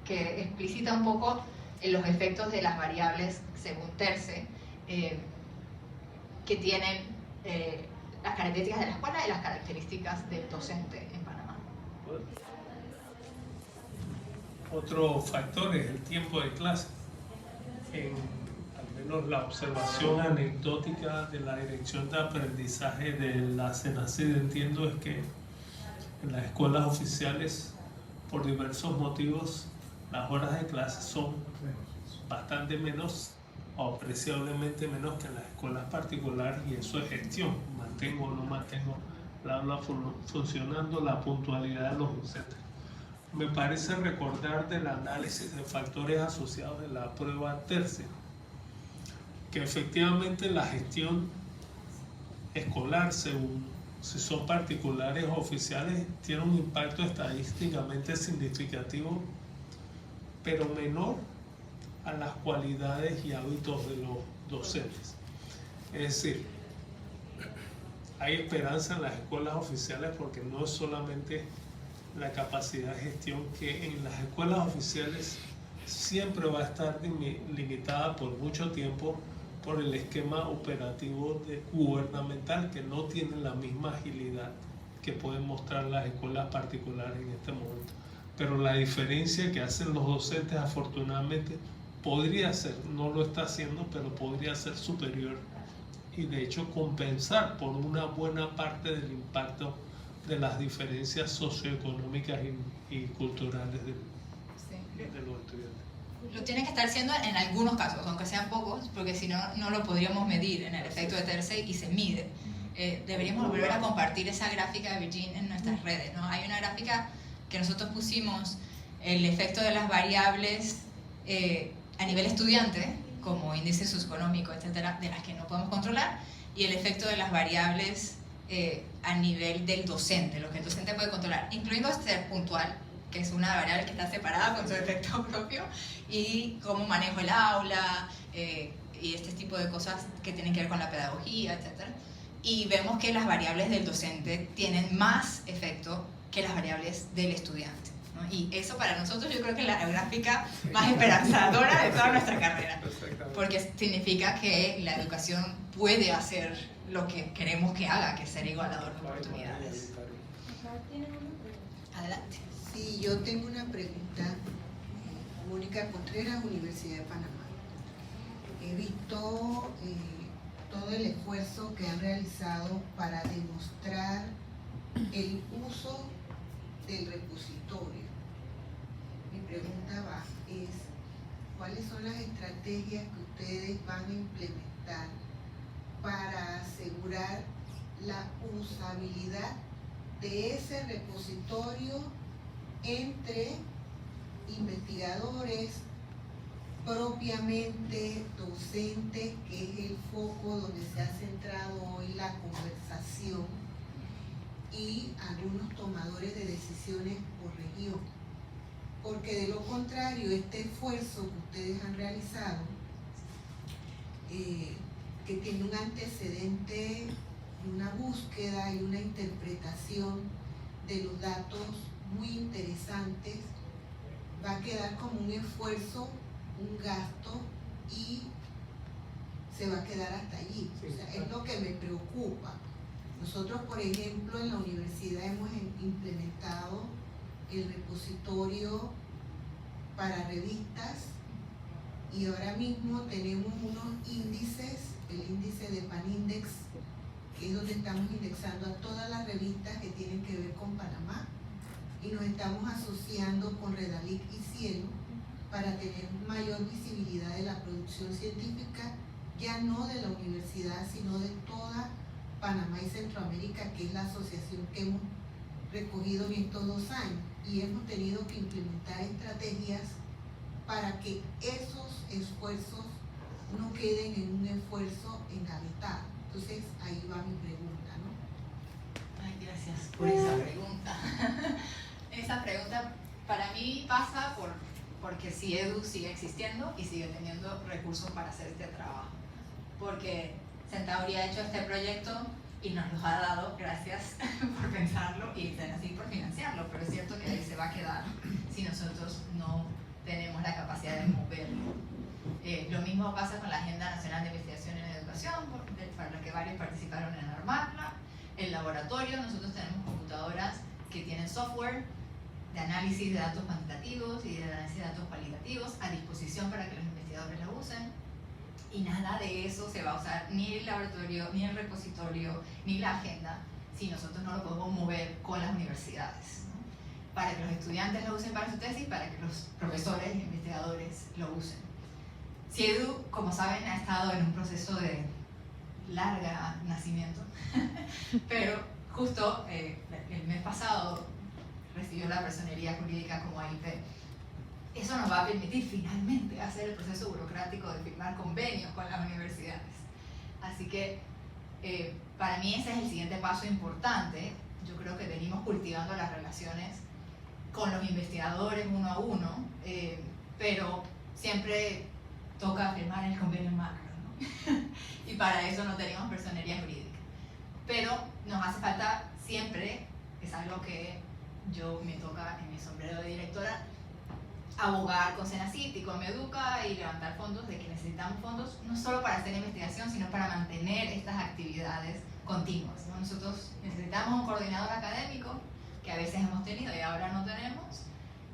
explicita un poco los efectos de las variables según TERCE, que tienen las características de la escuela y las características del docente en Panamá.
Otro factor es el tiempo de clase. Al menos la observación anecdótica de la Dirección de Aprendizaje de la CENACID, entiendo, es que en las escuelas oficiales, por diversos motivos, las horas de clase son bastante menos o apreciablemente menos que en las escuelas particulares, y eso es gestión. Mantengo o no mantengo la aula funcionando, la puntualidad de los docentes. Me parece recordar del análisis de factores asociados de la prueba TERCE, que efectivamente la gestión escolar, según si son particulares o oficiales, tiene un impacto estadísticamente significativo, pero menor a las cualidades y hábitos de los docentes. Es decir, hay esperanza en las escuelas oficiales porque no es solamente la capacidad de gestión, que en las escuelas oficiales siempre va a estar limitada por mucho tiempo por el esquema operativo gubernamental, que no tiene la misma agilidad que pueden mostrar las escuelas particulares en este momento. Pero la diferencia que hacen los docentes, afortunadamente, podría ser, no lo está haciendo, pero podría ser superior y de hecho compensar por una buena parte del impacto de las diferencias socioeconómicas y culturales de los estudiantes.
Lo tiene que estar haciendo en algunos casos, aunque sean pocos, porque si no, no lo podríamos medir en el efecto de TERCE, y se mide. Deberíamos volver a compartir esa gráfica de Virginia en nuestras redes, ¿no? Hay una gráfica que nosotros pusimos, el efecto de las variables a nivel estudiante, como índice socioeconómico, etcétera, de las que no podemos controlar, y el efecto de las variables a nivel del docente, lo que el docente puede controlar, incluyendo ser puntual, que es una variable que está separada con su efecto propio, y cómo manejo el aula, y este tipo de cosas que tienen que ver con la pedagogía, etcétera. Y vemos que las variables del docente tienen más efecto que las variables del estudiante, ¿no? Y eso para nosotros yo creo que es la gráfica más esperanzadora de toda nuestra carrera, porque significa que la educación puede hacer lo que queremos que haga, que es ser igualador de oportunidades. Adelante.
Sí, yo tengo una pregunta. Mónica Contreras, Universidad de Panamá. He visto todo el esfuerzo que han realizado para demostrar el uso del repositorio. Mi pregunta es, ¿cuáles son las estrategias que ustedes van a implementar para asegurar la usabilidad de ese repositorio entre investigadores, propiamente docentes, que es el foco donde se ha centrado hoy la conversación, y algunos tomadores de decisiones por región? Porque de lo contrario, este esfuerzo que ustedes han realizado, que tiene un antecedente y una búsqueda y una interpretación de los datos muy interesantes, va a quedar como un esfuerzo, un gasto, y se va a quedar hasta allí. O sea, es lo que me preocupa. Nosotros, por ejemplo, en la universidad hemos implementado el repositorio para revistas, y ahora mismo tenemos unos índices, el índice de Panindex, que es donde estamos indexando a todas las revistas que tienen que ver con Panamá, y nos estamos asociando con Redalic y Cielo para tener mayor visibilidad de la producción científica, ya no de la universidad, sino de toda Panamá y Centroamérica, que es la asociación que hemos recogido en estos 2 años, y hemos tenido que implementar estrategias para que esos esfuerzos no queden en un esfuerzo engavetado. Entonces ahí va mi pregunta, ¿no?
Ay, gracias por esa pregunta. Esa pregunta para mí pasa porque CIEDU sigue existiendo y sigue teniendo recursos para hacer este trabajo. Porque Centauri ha hecho este proyecto y nos los ha dado, gracias por pensarlo y así por financiarlo, pero es cierto que ahí se va a quedar si nosotros no tenemos la capacidad de moverlo. Lo mismo pasa con la Agenda Nacional de Investigación en Educación, para la que varios participaron en armarla. El laboratorio, nosotros tenemos computadoras que tienen software de análisis de datos cuantitativos y de análisis de datos cualitativos a disposición para que los investigadores la usen, y nada de eso se va a usar, ni el laboratorio, ni el repositorio, ni la agenda, si nosotros no lo podemos mover con las universidades, ¿no? Para que los estudiantes lo usen para su tesis, para que los profesores e investigadores lo usen. CIEDU, como saben, ha estado en un proceso de larga nacimiento, pero justo el mes pasado recibió la personería jurídica como AIP. Eso nos va a permitir finalmente hacer el proceso burocrático de firmar convenios con las universidades. Así que para mí ese es el siguiente paso importante. Yo creo que venimos cultivando las relaciones con los investigadores uno a uno, pero siempre toca firmar el convenio macro, ¿no? Y para eso no tenemos personería jurídica. Pero nos hace falta siempre, es algo que yo me toca en mi sombrero de directora, abogar con Senacit y con Meduca y levantar fondos, de que necesitamos fondos no solo para hacer investigación, sino para mantener estas actividades continuas, ¿no? Nosotros necesitamos un coordinador académico, que a veces hemos tenido y ahora no tenemos,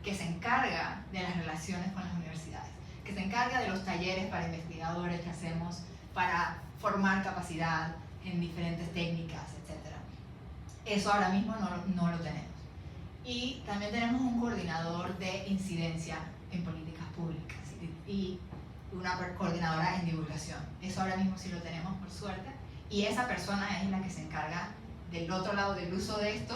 que se encarga de las relaciones con las universidades, que se encarga de los talleres para investigadores que hacemos para formar capacidad en diferentes técnicas, etc. Eso ahora mismo no lo tenemos. Y también tenemos un coordinador de incidencia en políticas públicas y una coordinadora en divulgación. Eso ahora mismo sí lo tenemos, por suerte, y esa persona es la que se encarga del otro lado del uso de esto,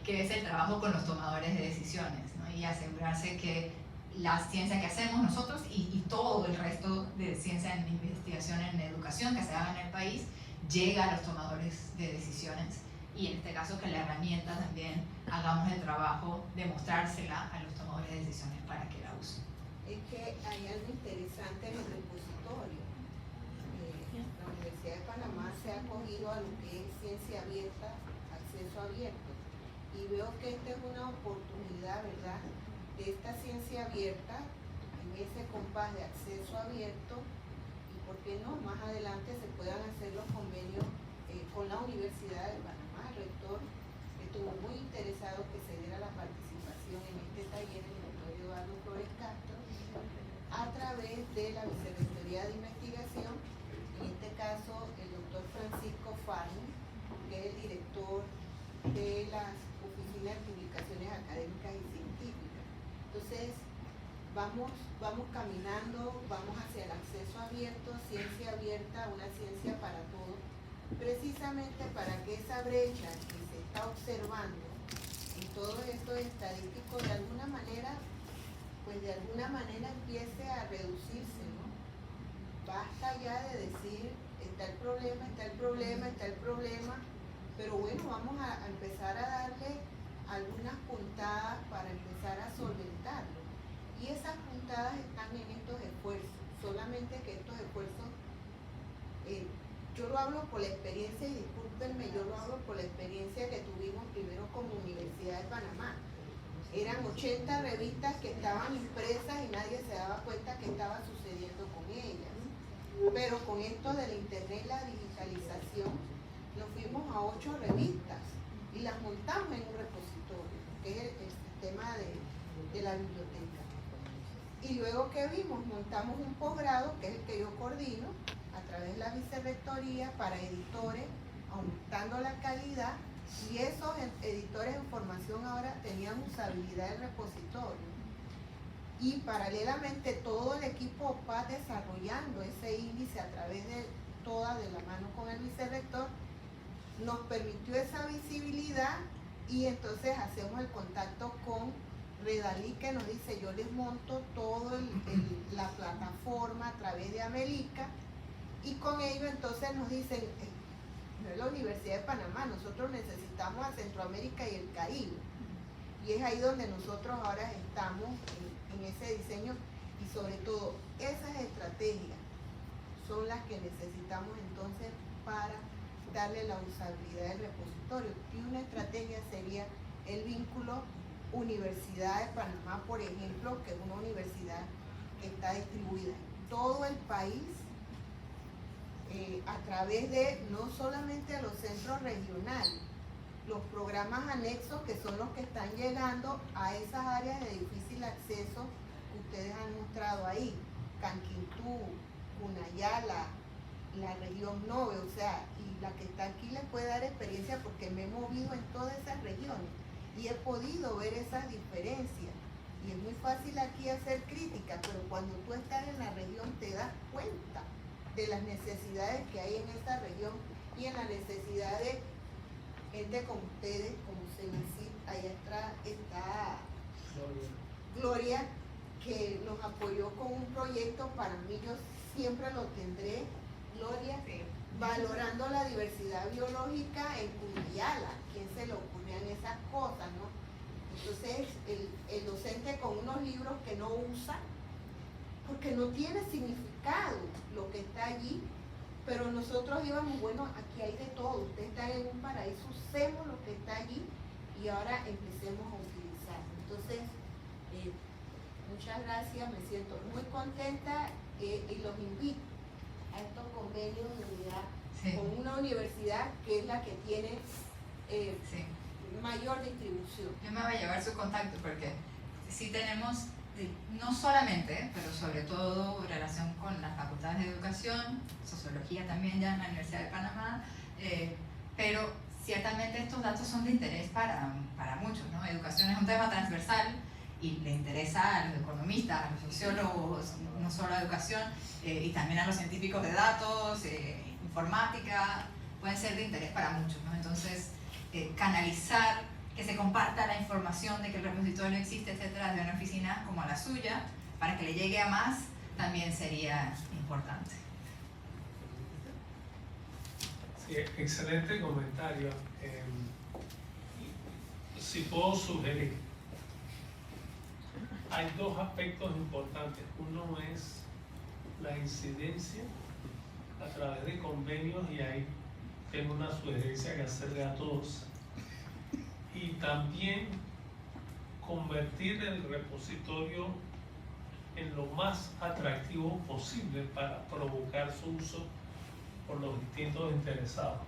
que es el trabajo con los tomadores de decisiones, ¿no? Y asegurarse que la ciencia que hacemos nosotros y todo el resto de ciencia en investigación en educación que se haga en el país llega a los tomadores de decisiones, y en este caso que la herramienta también hagamos el trabajo de mostrársela a los tomadores de decisiones para que la usen.
Es que hay algo interesante en el repositorio. La Universidad de Panamá se ha acogido a lo que es ciencia abierta, acceso abierto, y veo que esta es una oportunidad, ¿verdad?, de esta ciencia abierta, en ese compás de acceso abierto, y por qué no, más adelante se puedan hacer los convenios con la Universidad de Panamá. El rector estuvo muy interesado que se diera la participación en este taller, el doctor Eduardo Flores Castro, a través de la Vicerrectoría de Investigación, en este caso el doctor Francisco Farni, que es el director de las oficinas de publicaciones académicas y científicas. Entonces, vamos caminando, vamos hacia el acceso abierto, ciencia abierta, una ciencia para todos, precisamente para que esa brecha que se está observando en todos estos estadísticos de alguna manera empiece a reducirse, ¿no? Basta ya de decir, está el problema, pero bueno, vamos a empezar a darle algunas puntadas para empezar a solventarlo. Y esas puntadas están en estos esfuerzos, solamente que estos esfuerzos, yo lo hablo por la experiencia, y discúlpenme, yo lo hablo por la experiencia que tuvimos primero como Universidad de Panamá. Eran 80 revistas que estaban impresas y nadie se daba cuenta que estaba sucediendo con ellas. Pero con esto de la internet y la digitalización, nos fuimos a 8 revistas y las montamos en un repositorio, que es el sistema de la biblioteca. Y luego que vimos, montamos un posgrado, que es el que yo coordino, a través de la vicerrectoría para editores, aumentando la calidad, y esos editores en formación ahora tenían usabilidad del repositorio. Y paralelamente todo el equipo OPA desarrollando ese índice a través de la mano con el vicerrector, nos permitió esa visibilidad, y entonces hacemos el contacto con Redalí, que nos dice, yo les monto todo la plataforma a través de Amelica, y con ello entonces nos dicen, no es la Universidad de Panamá, nosotros necesitamos a Centroamérica y el Caribe, y es ahí donde nosotros ahora estamos en ese diseño, y sobre todo esas estrategias son las que necesitamos entonces para darle la usabilidad del repositorio. Y una estrategia sería el vínculo Universidad de Panamá, por ejemplo, que es una universidad que está distribuida en todo el país, a través de no solamente los centros regionales, los programas anexos, que son los que están llegando a esas áreas de difícil acceso que ustedes han mostrado ahí, Canquintú, Cunayala, la región 9, o sea, y la que está aquí les puede dar experiencia porque me he movido en todas esas regiones y he podido ver esas diferencias. Y es muy fácil aquí hacer crítica, pero cuando tú estás en la región te das cuenta de las necesidades que hay en esa región y en la necesidad de gente como ustedes, como Cenacit. Allá atrás está Gloria, que nos apoyó con un proyecto. Para mí, yo siempre lo tendré, Gloria, sí, valorando la diversidad biológica en Cunayala. ¿Quién se le ocurrían esas cosas, no? Entonces, el docente con unos libros que no usa, porque no tiene significado lo que está allí, pero nosotros íbamos, bueno, aquí hay de todo, ustedes están en un paraíso, usemos lo que está allí y ahora empecemos a utilizarlo. Entonces, muchas gracias, me siento muy contenta, y los invito a estos convenios de unidad, sí, con una universidad que es la que tiene sí, mayor distribución.
Yo me voy a llevar su contacto porque sí tenemos, no solamente, pero sobre todo relación con las facultades de educación, sociología también ya en la Universidad de Panamá, pero ciertamente estos datos son de interés para muchos, ¿no? Educación es un tema transversal y le interesa a los economistas, a los sociólogos, no solo a educación, y también a los científicos de datos, informática, pueden ser de interés para muchos, ¿no? Entonces, canalizar, que se comparta la información de que el repositorio existe, etcétera, de una oficina como la suya, para que le llegue a más, también sería importante.
Sí, excelente comentario. Si puedo sugerir, hay dos aspectos importantes. Uno es la incidencia a través de convenios, y ahí tengo una sugerencia que hacerle a todos. y también convertir el repositorio en lo más atractivo posible para provocar su uso por los distintos interesados.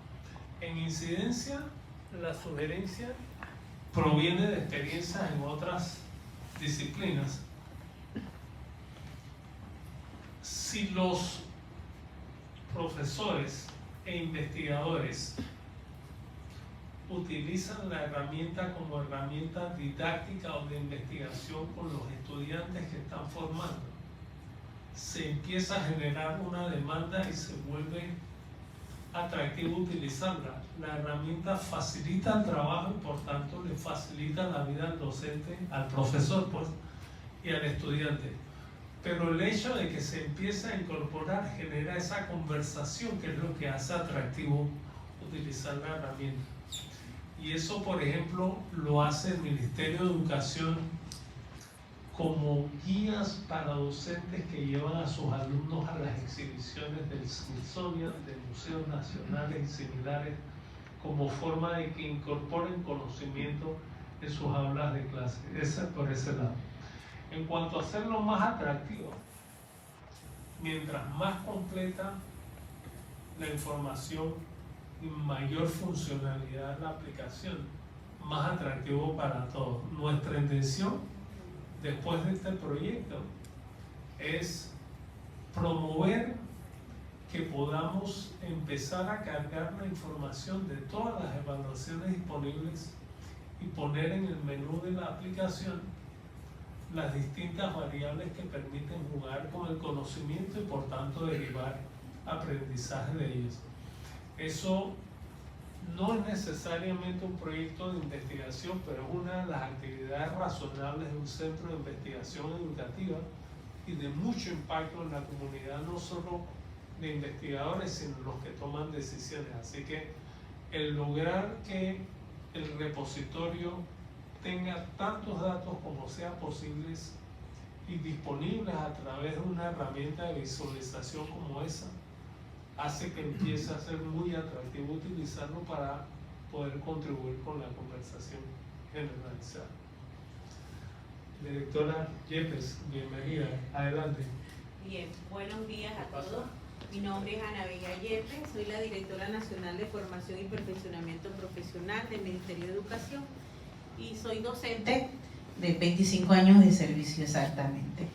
En incidencia, la sugerencia proviene de experiencias en otras disciplinas. Si los profesores e investigadores utilizan la herramienta como herramienta didáctica o de investigación con los estudiantes que están formando, se empieza a generar una demanda y se vuelve atractivo utilizarla. La herramienta facilita el trabajo y por tanto le facilita la vida al docente, al profesor pues, y al estudiante. Pero el hecho de que se empiece a incorporar genera esa conversación que es lo que hace atractivo utilizar la herramienta. Y eso, por ejemplo, lo hace el Ministerio de Educación como guías para docentes que llevan a sus alumnos a las exhibiciones del Smithsonian, de museos nacionales y similares, como forma de que incorporen conocimiento en sus aulas de clase. Ese es por ese lado. En cuanto a hacerlo más atractivo, mientras más completa la información y mayor funcionalidad la aplicación, más atractivo para todos. Nuestra intención después de este proyecto es promover que podamos empezar a cargar la información de todas las evaluaciones disponibles y poner en el menú de la aplicación las distintas variables que permiten jugar con el conocimiento y por tanto derivar aprendizaje de ellos. Eso no es necesariamente un proyecto de investigación, pero es una de las actividades razonables de un centro de investigación educativa y de mucho impacto en la comunidad, no solo de investigadores, sino los que toman decisiones. Así que el lograr que el repositorio tenga tantos datos como sea posibles y disponibles a través de una herramienta de visualización como esa, hace que empiece a ser muy atractivo utilizarlo para poder contribuir con la conversación generalizada. Directora Yepes, bienvenida. Adelante.
Bien, buenos días a todos. Mi nombre es Ana Bella Yepes, soy la Directora Nacional de Formación y Perfeccionamiento Profesional del Ministerio de Educación y soy docente de 25 años de servicio exactamente.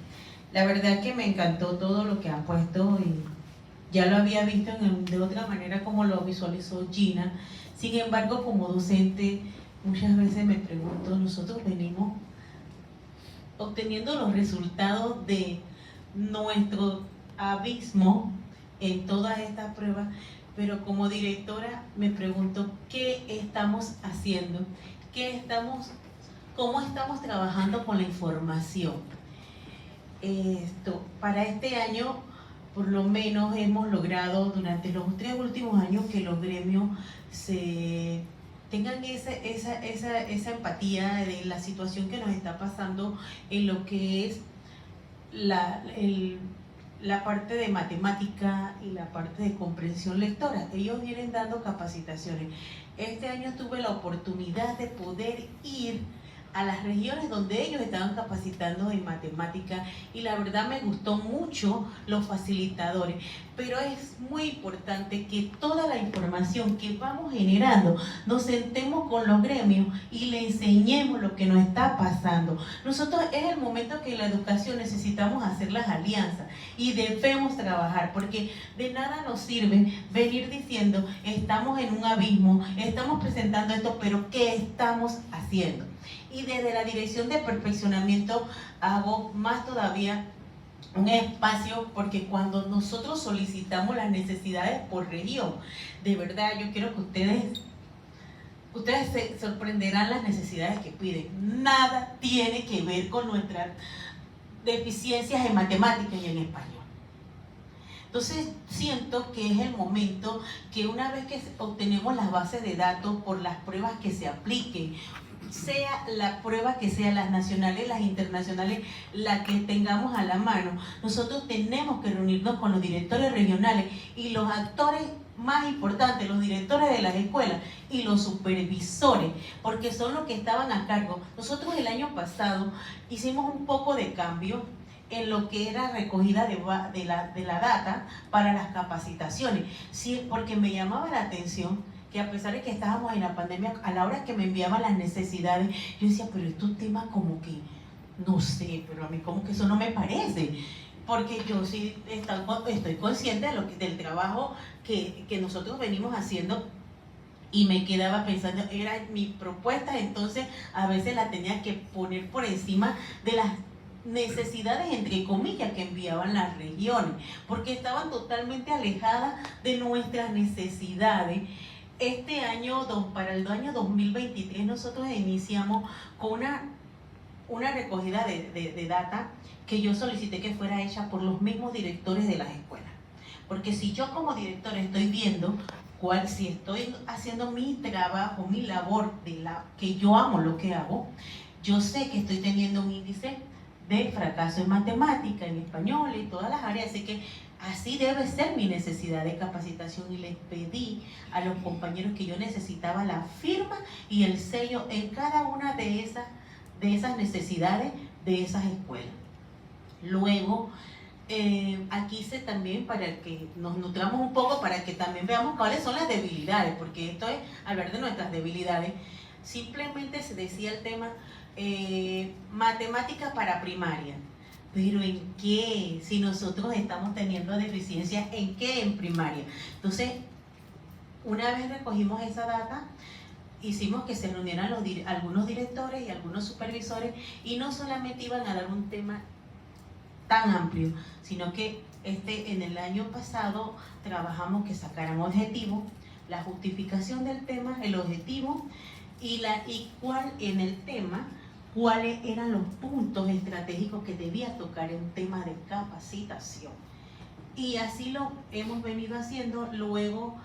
La verdad que me encantó todo lo que han puesto y ya lo había visto de otra manera como lo visualizó Gina. Sin embargo, como docente, muchas veces me pregunto, nosotros venimos obteniendo los resultados de nuestro abismo en todas estas pruebas, pero como directora me pregunto qué estamos haciendo, cómo estamos trabajando con la información. Para este año, por lo menos hemos logrado durante los 3 últimos años que los gremios tengan esa empatía de la situación que nos está pasando en lo que es la parte de matemática y la parte de comprensión lectora. Ellos vienen dando capacitaciones. Este año tuve la oportunidad de poder ir a las regiones donde ellos estaban capacitando en matemática y la verdad me gustó mucho los facilitadores, pero es muy importante que toda la información que vamos generando nos sentemos con los gremios y le enseñemos lo que nos está pasando. Nosotros es el momento que en la educación necesitamos hacer las alianzas y debemos trabajar, porque de nada nos sirve venir diciendo estamos en un abismo, estamos presentando esto, pero ¿qué estamos haciendo? Y desde la Dirección de Perfeccionamiento hago más todavía un espacio, porque cuando nosotros solicitamos las necesidades por región, de verdad yo quiero que ustedes se sorprenderán las necesidades que piden. Nada tiene que ver con nuestras deficiencias en matemáticas y en español. Entonces siento que es el momento que una vez que obtenemos las bases de datos por las pruebas que se apliquen, sea la prueba que sea, las nacionales, las internacionales, la que tengamos a la mano, nosotros tenemos que reunirnos con los directores regionales y los actores más importantes, los directores de las escuelas y los supervisores, porque son los que estaban a cargo. Nosotros el año pasado hicimos un poco de cambio en lo que era recogida de la data para las capacitaciones, sí, porque me llamaba la atención que a pesar de que estábamos en la pandemia, a la hora que me enviaban las necesidades, yo decía, pero estos temas como que, no sé, pero a mí como que eso no me parece, porque yo sí estoy consciente de del trabajo que nosotros venimos haciendo, y me quedaba pensando, era mi propuesta, entonces a veces la tenía que poner por encima de las necesidades, entre comillas, que enviaban las regiones, porque estaban totalmente alejadas de nuestras necesidades. Este año, para el año 2023, nosotros iniciamos con una recogida de data que yo solicité que fuera hecha por los mismos directores de las escuelas. Porque si yo como director estoy viendo si estoy haciendo mi trabajo, mi labor, que yo amo lo que hago, yo sé que estoy teniendo un índice de fracaso en matemática, en español y todas las áreas, así que así debe ser mi necesidad de capacitación, y les pedí a los compañeros que yo necesitaba la firma y el sello en cada una de esas necesidades de esas escuelas. Luego, aquí hice también, para que nos nutramos un poco, para que también veamos cuáles son las debilidades, porque esto es hablar de nuestras debilidades. Simplemente se decía el tema matemática para primaria. Pero ¿en qué? Si nosotros estamos teniendo deficiencias, ¿en qué? En primaria. Entonces, una vez recogimos esa data, hicimos que se reunieran algunos directores y algunos supervisores, y no solamente iban a dar un tema tan amplio, sino que en el año pasado trabajamos que sacaran objetivos, la justificación del tema, el objetivo y cuál en el tema, cuáles eran los puntos estratégicos que debía tocar en un tema de capacitación. Y así lo hemos venido haciendo. Luego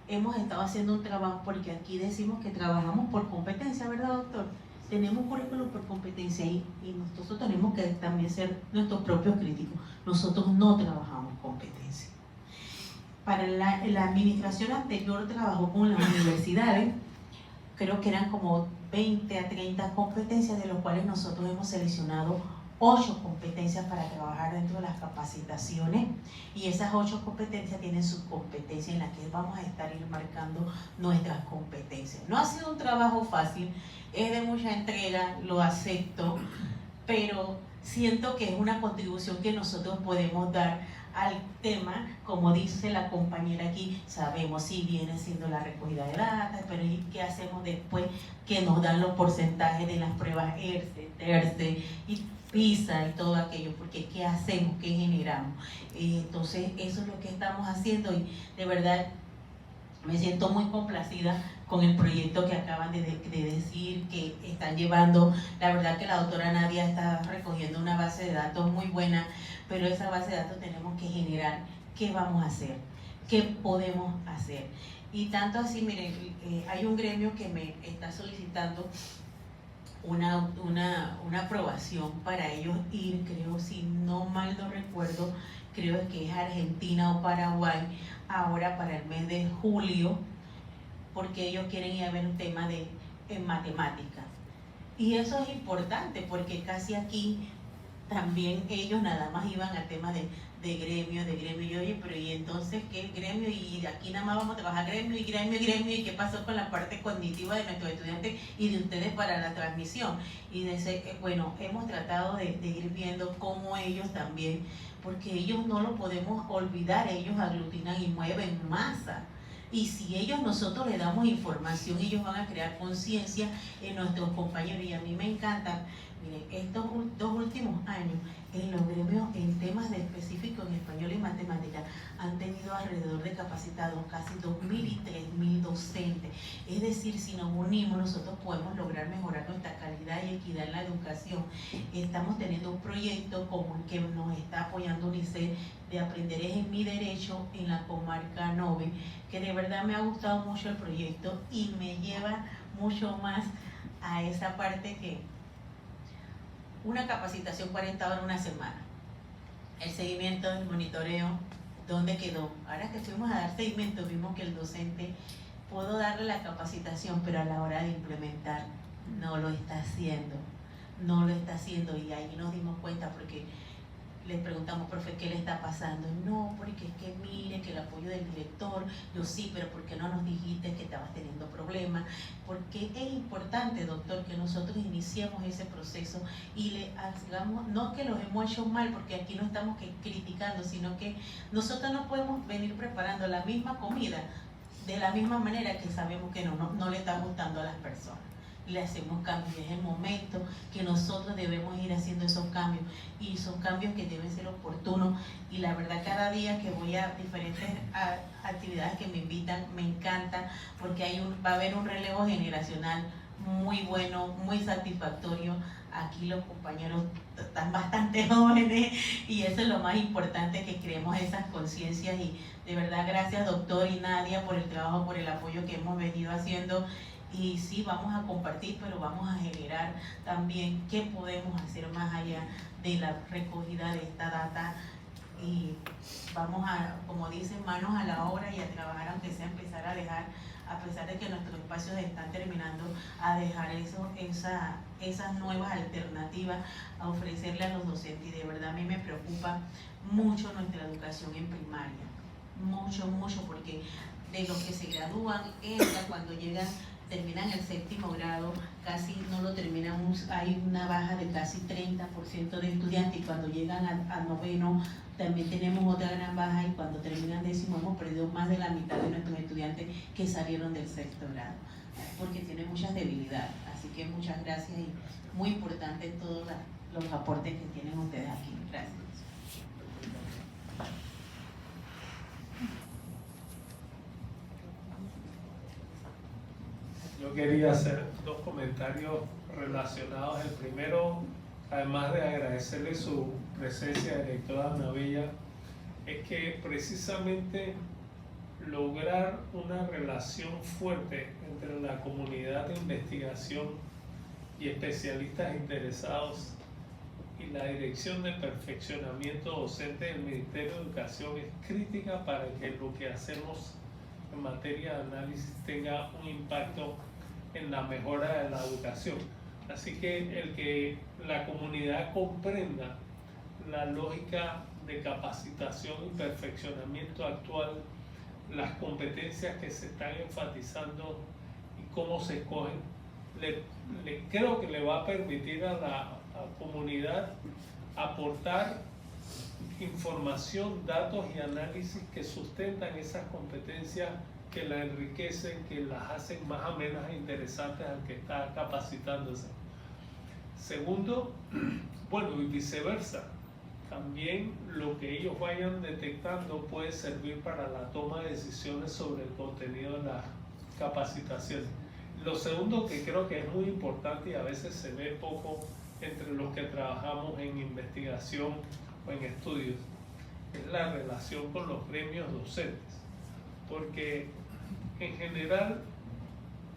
hemos estado haciendo un trabajo, porque aquí decimos que trabajamos por competencia, ¿verdad, doctor? Tenemos un currículum por competencia y nosotros tenemos que también ser nuestros propios críticos. Nosotros no trabajamos competencia. Para la administración anterior trabajó con las universidades, creo que eran como 20 a 30 competencias, de los cuales nosotros hemos seleccionado 8 competencias para trabajar dentro de las capacitaciones, y esas 8 competencias tienen sus competencias en las que vamos a estar marcando nuestras competencias. No ha sido un trabajo fácil, es de mucha entrega, lo acepto, pero siento que es una contribución que nosotros podemos dar al tema. Como dice la compañera aquí, sabemos si viene siendo la recogida de datos, pero ¿y qué hacemos después que nos dan los porcentajes de las pruebas ERCE, TERCE y PISA y todo aquello? Porque ¿qué hacemos? ¿Qué generamos? Entonces eso es lo que estamos haciendo, y de verdad me siento muy complacida con el proyecto que acaban de decir que están llevando. La verdad que la doctora Nadia está recogiendo una base de datos muy buena, pero esa base de datos tenemos que generar qué vamos a hacer, qué podemos hacer. Y tanto así, miren, hay un gremio que me está solicitando una aprobación para ellos ir, creo, si no mal no recuerdo, creo que es Argentina o Paraguay, ahora para el mes de julio, porque ellos quieren ir a ver un tema en matemática. Y eso es importante, porque casi aquí también ellos nada más iban al tema de gremio, y oye, pero ¿y entonces qué gremio? Y aquí nada más vamos a trabajar gremio, y ¿y qué pasó con la parte cognitiva de nuestros estudiantes y de ustedes para la transmisión? Y bueno, hemos tratado de ir viendo cómo ellos también, porque ellos no lo podemos olvidar, ellos aglutinan y mueven masa. Y si nosotros les damos información, ellos van a crear conciencia en nuestros compañeros. Y a mí me encanta, miren, estos 2 últimos años, en los gremios, en temas de específicos en español y matemáticas, han tenido alrededor de capacitados casi 2.000 y 3.000 docentes. Es decir, si nos unimos, nosotros podemos lograr mejorar nuestra calidad y equidad en la educación. Estamos teniendo un proyecto como el que nos está apoyando UNICEF, de Aprender es mi derecho, en la comarca Novi, que de verdad me ha gustado mucho el proyecto y me lleva mucho más a esa parte que una capacitación 40 horas una semana, el seguimiento, el monitoreo, ¿dónde quedó? Ahora que fuimos a dar seguimiento vimos que el docente pudo darle la capacitación, pero a la hora de implementar no lo está haciendo, y ahí nos dimos cuenta porque les preguntamos, profe, ¿qué le está pasando? No, porque es que mire, que el apoyo del director, yo sí, pero ¿por qué no nos dijiste que estabas teniendo problemas? Porque es importante, doctor, que nosotros iniciemos ese proceso y le hagamos, no que los hemos hecho mal, porque aquí no estamos criticando, sino que nosotros no podemos venir preparando la misma comida de la misma manera que sabemos que no le está gustando a las personas. Le hacemos cambios, es el momento que nosotros debemos ir haciendo esos cambios, y son cambios que deben ser oportunos, y la verdad cada día que voy a diferentes actividades que me invitan me encanta, porque va a haber un relevo generacional muy bueno, muy satisfactorio. Aquí los compañeros están bastante jóvenes y eso es lo más importante, que creemos esas conciencias, y de verdad gracias doctor y Nadia por el trabajo, por el apoyo que hemos venido haciendo. Y sí, vamos a compartir, pero vamos a generar también qué podemos hacer más allá de la recogida de esta data, y vamos a, como dicen, manos a la obra y a trabajar, aunque sea empezar a dejar, a pesar de que nuestros espacios están terminando, a dejar esas nuevas alternativas, a ofrecerle a los docentes. Y de verdad a mí me preocupa mucho nuestra educación en primaria, mucho, porque de los que se gradúan, cuando terminan el 7º grado, casi no lo terminan, hay una baja de casi 30% de estudiantes, y cuando llegan al 9º también tenemos otra gran baja, y cuando terminan 10º hemos perdido más de la mitad de nuestros estudiantes que salieron del 6º grado, porque tienen muchas debilidades. Así que muchas gracias, y muy importante todos los aportes que tienen ustedes aquí. Gracias.
Yo quería hacer 2 comentarios relacionados. El primero, además de agradecerle su presencia, directora Ana Bella, es que precisamente lograr una relación fuerte entre la comunidad de investigación y especialistas interesados y la Dirección de Perfeccionamiento Docente del Ministerio de Educación es crítica para que lo que hacemos en materia de análisis tenga un impacto en la mejora de la educación. Así que el que la comunidad comprenda la lógica de capacitación y perfeccionamiento actual, las competencias que se están enfatizando y cómo se escogen, creo que le va a permitir a la comunidad aportar información, datos y análisis que sustentan esas competencias, que la enriquecen, que las hacen más amenas e interesantes al que está capacitándose. Segundo, bueno, y viceversa, también lo que ellos vayan detectando puede servir para la toma de decisiones sobre el contenido de las capacitaciones. Lo segundo, que creo que es muy importante y a veces se ve poco entre los que trabajamos en investigación o en estudios, es la relación con los gremios docentes, porque en general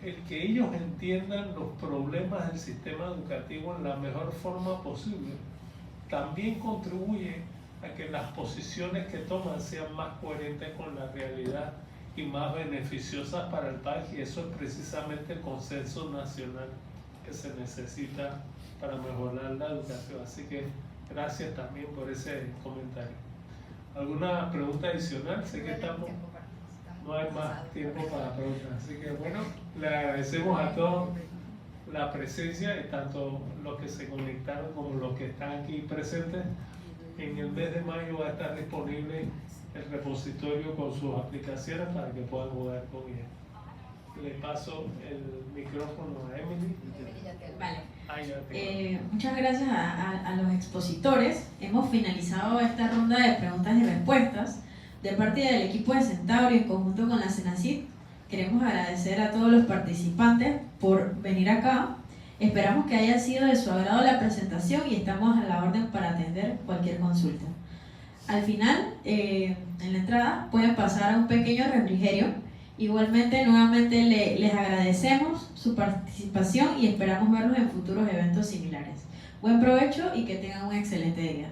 el que ellos entiendan los problemas del sistema educativo en la mejor forma posible también contribuye a que las posiciones que toman sean más coherentes con la realidad y más beneficiosas para el país, y eso es precisamente el consenso nacional que se necesita para mejorar la educación. Así que gracias también por ese comentario. ¿Alguna pregunta adicional? Sé que no hay más tiempo para preguntas. Así que bueno, le agradecemos a todos la presencia, y tanto los que se conectaron como los que están aquí presentes. En el mes de mayo va a estar disponible el repositorio con sus aplicaciones para que puedan jugar con ella. Le paso el micrófono a Emily.
Vale. Muchas gracias a los expositores. Hemos finalizado esta ronda de preguntas y respuestas. De parte del equipo de Centauri, en conjunto con la CENACYT, queremos agradecer a todos los participantes por venir acá. Esperamos que haya sido de su agrado la presentación y estamos a la orden para atender cualquier consulta. Al final, en la entrada, pueden pasar a un pequeño refrigerio Igualmente, nuevamente les agradecemos su participación y esperamos verlos en futuros eventos similares. Buen provecho y que tengan un excelente día.